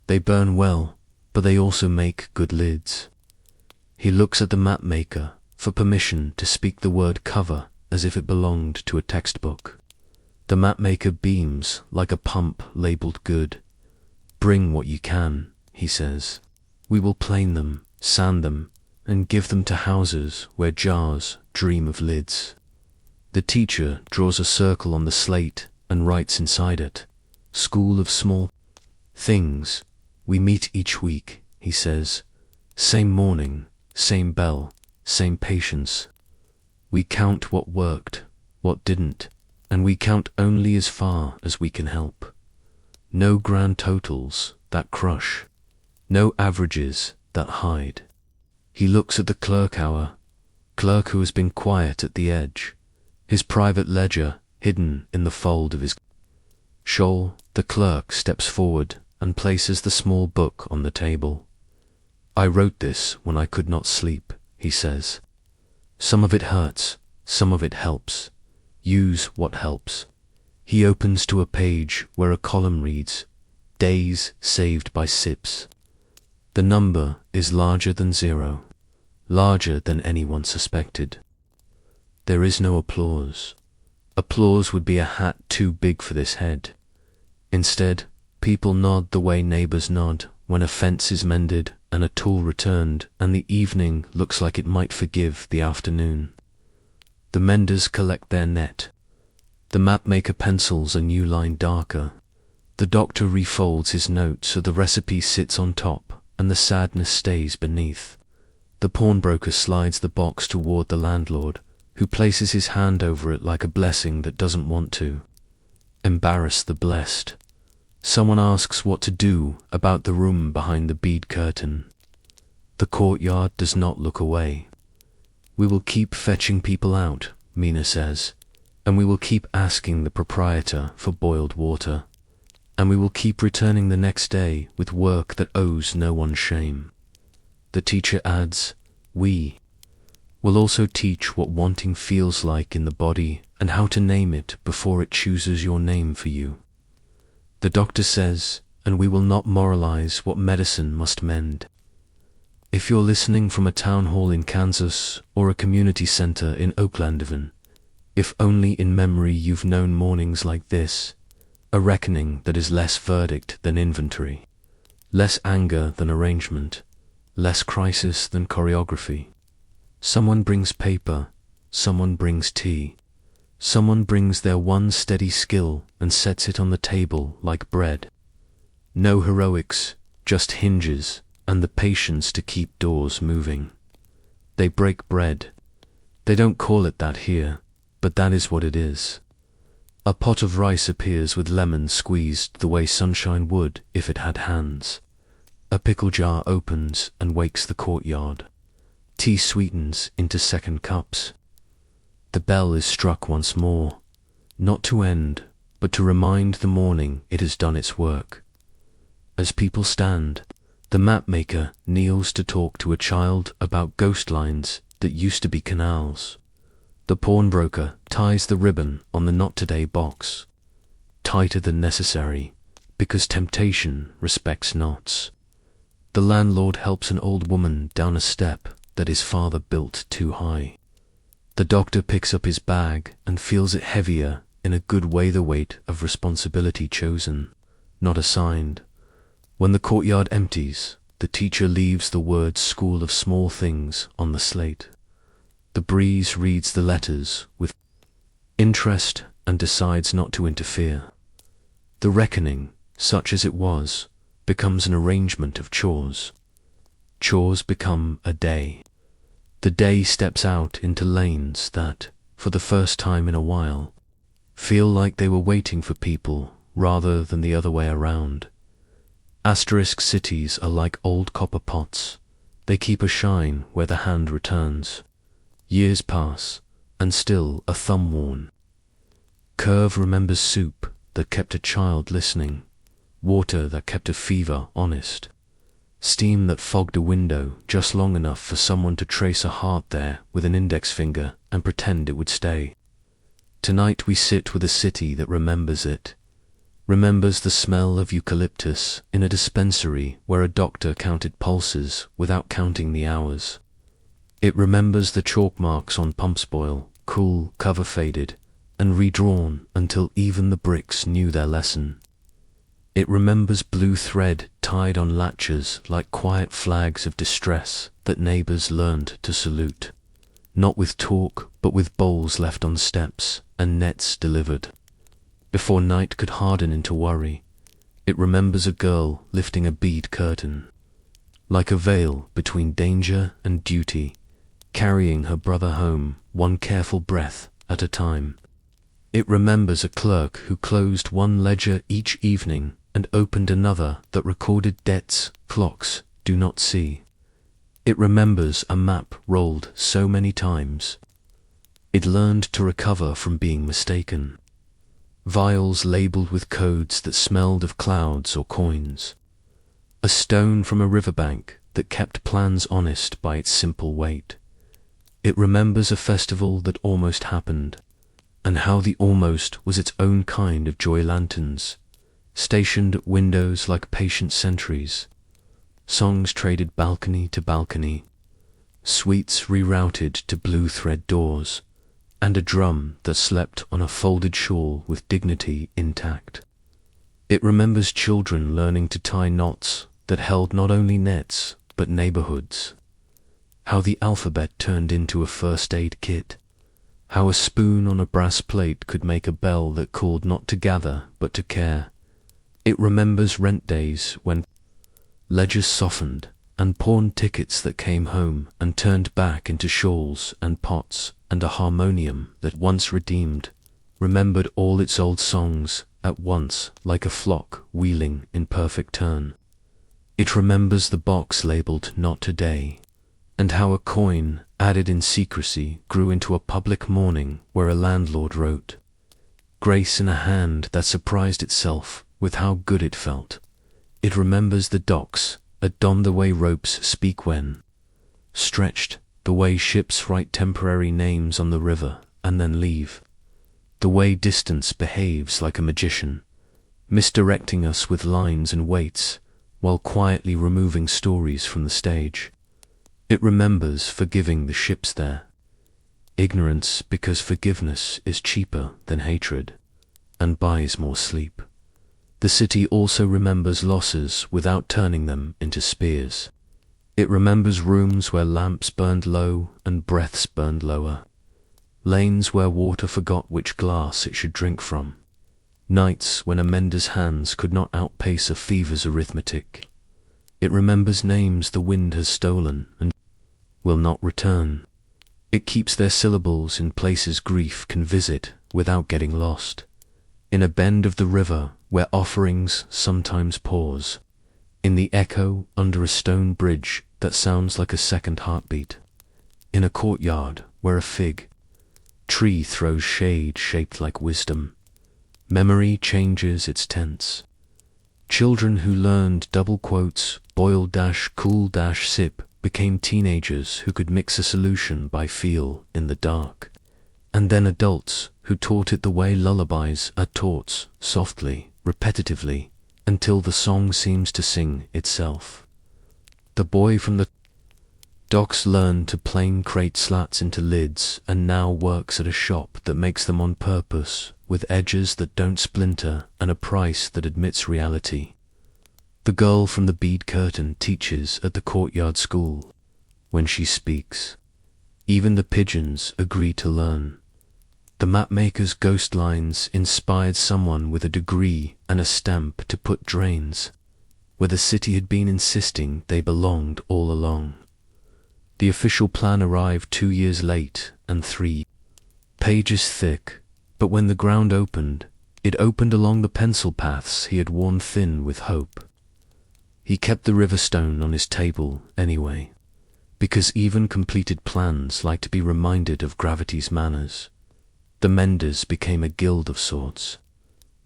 Speaker 1: They burn well, but they also make good lids. He looks at the map maker for permission to speak the word cover as if it belonged to a textbook. The map maker beams like a pump labeled good. "Bring what you can," he says. "We will plane them, sand them, and give them to houses where jars dream of lids." The teacher draws a circle on the slate and writes inside it, "School of Small Things. We meet each week," he says. "Same morning, same bell, same patience. We count what worked, what didn't, and we count only as far as we can help. No grand totals that crush, no averages that hide." He looks at the clerk who has been quiet at the edge, his private ledger hidden in the fold of his shawl. The clerk steps forward and places the small book on the table. "I wrote this when I could not sleep," he says. "Some of it hurts, some of it helps. Use what helps." He opens to a page where a column reads, "Days saved by sips." The number is larger than 0, larger than anyone suspected. There is no applause. Applause would be a hat too big for this head. Instead, people nod the way neighbors nod when a fence is mended and a tool returned and the evening looks like it might forgive the afternoon. The menders collect their net. The mapmaker pencils a new line darker. The doctor refolds his note so the recipe sits on top and the sadness stays beneath. The pawnbroker slides the box toward the landlord, who places his hand over it like a blessing that doesn't want to. Embarrass the blessed. Someone asks what to do about the room behind the bead curtain. The courtyard does not look away. "We will keep fetching people out," Mina says, "and we will keep asking the proprietor for boiled water, and we will keep returning the next day with work that owes no one shame." The teacher adds, "We will also teach what wanting feels like in the body and how to name it before it chooses your name for you." The doctor says, "And we will not moralize what medicine must mend." If you're listening from a town hall in Kansas or a community center in Oaklandhaven, if only in memory you've known mornings like this, a reckoning that is less verdict than inventory, less anger than arrangement, less crisis than choreography. Someone brings paper, someone brings tea, someone brings their one steady skill and sets it on the table like bread. No heroics, just hinges and the patience to keep doors moving. They break bread. They don't call it that here, but that is what it is. A pot of rice appears with lemons squeezed the way sunshine would if it had hands. A pickle jar opens and wakes the courtyard. Tea sweetens into second cups. The bell is struck once more, not to end, but to remind the morning it has done its work. As people stand, the mapmaker kneels to talk to a child about ghost lines that used to be canals. The pawnbroker ties the ribbon on the Not Today box, tighter than necessary, because temptation respects knots. The landlord helps an old woman down a step that his father built too high. The doctor picks up his bag and feels it heavier in a good way, the weight of responsibility chosen, not assigned. When the courtyard empties, the teacher leaves the words "School of Small Things" on the slate. The breeze reads the letters with interest and decides not to interfere. The reckoning, such as it was, becomes an arrangement of chores. Chores become a day. The day steps out into lanes that, for the first time in a while, feel like they were waiting for people rather than the other way around. Asterisk cities are like old copper pots. They keep a shine where the hand returns. Years pass, and still a thumb worn. Curve remembers soup that kept a child listening, water that kept a fever honest, steam that fogged a window just long enough for someone to trace a heart there with an index finger and pretend it would stay. Tonight we sit with a city that remembers it, remembers the smell of eucalyptus in a dispensary where a doctor counted pulses without counting the hours. It remembers the chalk marks on pump spoil, cool, cover faded, and redrawn until even the bricks knew their lesson. It remembers blue thread tied on latches like quiet flags of distress that neighbors learned to salute, not with talk but with bowls left on steps and nets delivered. Before night could harden into worry, it remembers a girl lifting a bead curtain, like a veil between danger and duty, carrying her brother home one careful breath at a time. It remembers a clerk who closed one ledger each evening and opened another that recorded debts clocks do not see. It remembers a map rolled so many times. It learned to recover from being mistaken. Vials labeled with codes that smelled of clouds or coins. A stone from a riverbank that kept plans honest by its simple weight. It remembers a festival that almost happened, and how the almost was its own kind of joy lanterns, stationed at windows like patient sentries. Songs traded balcony to balcony, sweets rerouted to blue thread doors, and a drum that slept on a folded shawl with dignity intact. It remembers children learning to tie knots that held not only nets but neighborhoods. How the alphabet turned into a first aid kit. How a spoon on a brass plate could make a bell that called not to gather but to care. It remembers rent days when ledgers softened and pawn tickets that came home and turned back into shawls and pots, and a harmonium that once redeemed, remembered all its old songs at once like a flock wheeling in perfect turn. It remembers the box labeled not today, and how a coin added in secrecy grew into a public mourning where a landlord wrote, grace in a hand that surprised itself with how good it felt. It remembers the docks at dawn, the way ropes speak when stretched, the way ships write temporary names on the river and then leave, the way distance behaves like a magician, misdirecting us with lines and weights while quietly removing stories from the stage. It remembers forgiving the ships there, ignorance because forgiveness is cheaper than hatred and buys more sleep. The city also remembers losses without turning them into spears. It remembers rooms where lamps burned low and breaths burned lower, lanes where water forgot which glass it should drink from, nights when a mender's hands could not outpace a fever's arithmetic. It remembers names the wind has stolen and will not return. It keeps their syllables in places grief can visit without getting lost. In a bend of the river where offerings sometimes pause, in the echo under a stone bridge that sounds like a second heartbeat, in a courtyard where a fig tree throws shade shaped like wisdom, memory changes its tense. Children who learned double quotes, boil dash cool dash sip, became teenagers who could mix a solution by feel in the dark, and then adults who taught it the way lullabies are taught, softly, repetitively, until the song seems to sing itself. The boy from the docks learned to plane crate slats into lids and now works at a shop that makes them on purpose, with edges that don't splinter and a price that admits reality. The girl from the bead curtain teaches at the courtyard school. When she speaks, even the pigeons agree to learn. The mapmaker's ghost lines inspired someone with a degree and a stamp to put drains where the city had been insisting they belonged all along. The official plan arrived 2 years late and 3 pages thick, but when the ground opened, It opened along the pencil paths he had worn thin with hope. He kept the river stone on his table anyway, because even completed plans like to be reminded of gravity's manners. The menders became a guild of sorts,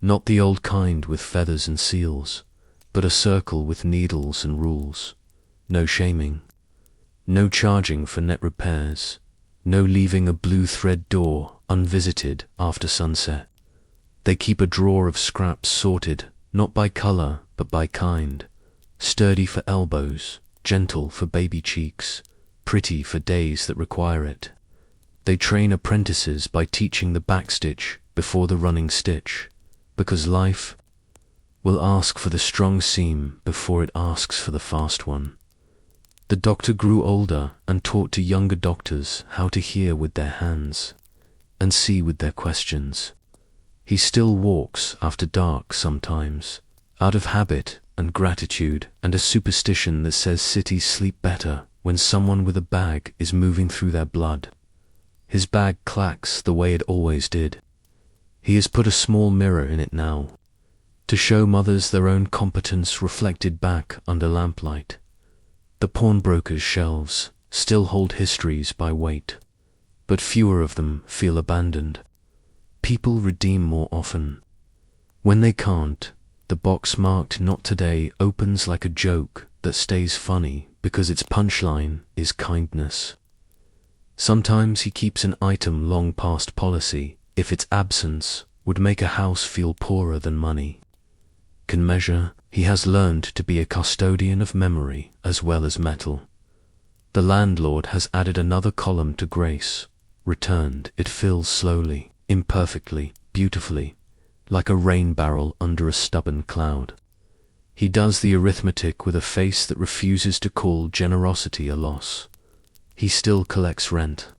Speaker 1: not the old kind with feathers and seals, but a circle with needles and rules. No shaming, no charging for net repairs, no leaving a blue thread door unvisited after sunset. They keep a drawer of scraps sorted, not by color, but by kind, sturdy for elbows, gentle for baby cheeks, pretty for days that require it. They train apprentices by teaching the backstitch before the running stitch, because life will ask for the strong seam before it asks for the fast one. The doctor grew older and taught to younger doctors how to hear with their hands and see with their questions. He still walks after dark sometimes, out of habit and gratitude and a superstition that says cities sleep better when someone with a bag is moving through their blood. His bag clacks the way it always did. He has put a small mirror in it now, to show mothers their own competence reflected back under lamplight. The pawnbroker's shelves still hold histories by weight, but fewer of them feel abandoned. People redeem more often. When they can't, the box marked "Not Today" opens like a joke that stays funny because its punchline is kindness. Sometimes he keeps an item long past policy if its absence would make a house feel poorer than money can measure. He has learned to be a custodian of memory as well as metal. The landlord has added another column to grace. Returned, it fills slowly, imperfectly, beautifully, like a rain barrel under a stubborn cloud. He does the arithmetic with a face that refuses to call generosity a loss. He still collects rent.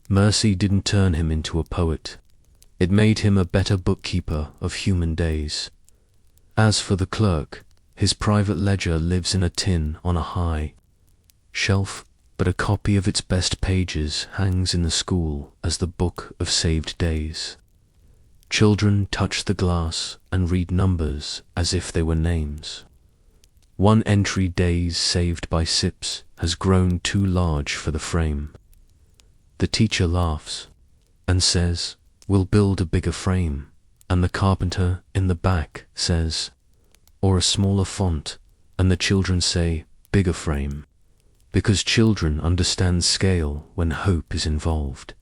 Speaker 1: Mercy didn't turn him into a poet. It made him a better bookkeeper of human days. As for the clerk, his private ledger lives in a tin on a high shelf, but a copy of its best pages hangs in the school as the book of saved days. Children touch the glass and read numbers as if they were names. One entry, days saved by sips, has grown too large for the frame. The teacher laughs and says, "We'll build a bigger frame." And the carpenter in the back says, "Or a smaller font," and the children say, "Bigger frame," because children understand scale when hope is involved.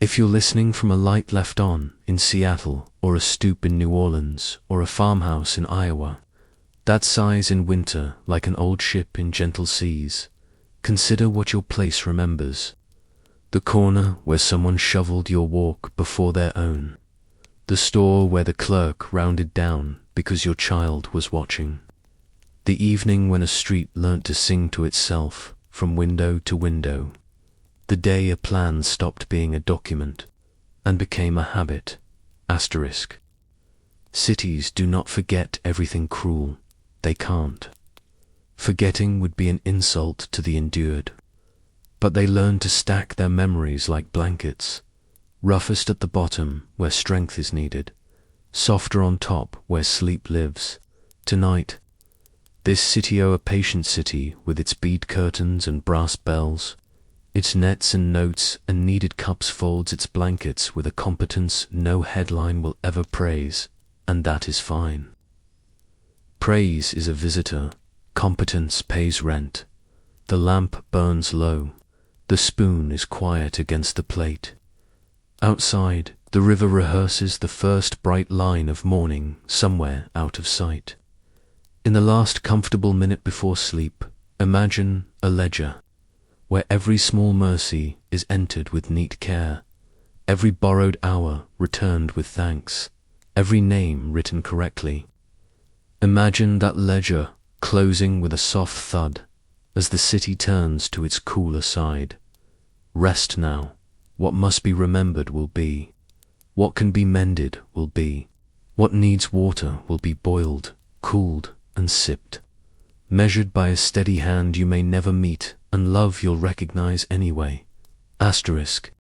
Speaker 1: If you're listening from a light left on in Seattle, or a stoop in New Orleans, or a farmhouse in Iowa, that sighs in winter like an old ship in gentle seas, consider what your place remembers. The corner where someone shoveled your walk before their own. The store where the clerk rounded down because your child was watching. The evening when a street learnt to sing to itself from window to window. The day a plan stopped being a document and became a habit. Asterisk. Cities do not forget everything cruel. They can't. Forgetting would be an insult to the endured. But they learn to stack their memories like blankets. Roughest at the bottom where strength is needed, softer on top where sleep lives. Tonight, this city, a patient city with its bead curtains and brass bells, its nets and notes and needed cups, folds its blankets with a competence no headline will ever praise, and that is fine. Praise is a visitor, competence pays rent. The lamp burns low, the spoon is quiet against the plate. Outside, the river rehearses the first bright line of morning somewhere out of sight. In the last comfortable minute before sleep, imagine a ledger, where every small mercy is entered with neat care, every borrowed hour returned with thanks, every name written correctly. Imagine that ledger closing with a soft thud as the city turns to its cooler side. Rest now. What must be remembered will be. What can be mended will be. What needs water will be boiled, cooled, and sipped. Measured by a steady hand you may never meet, and love you'll recognize anyway. Asterisk.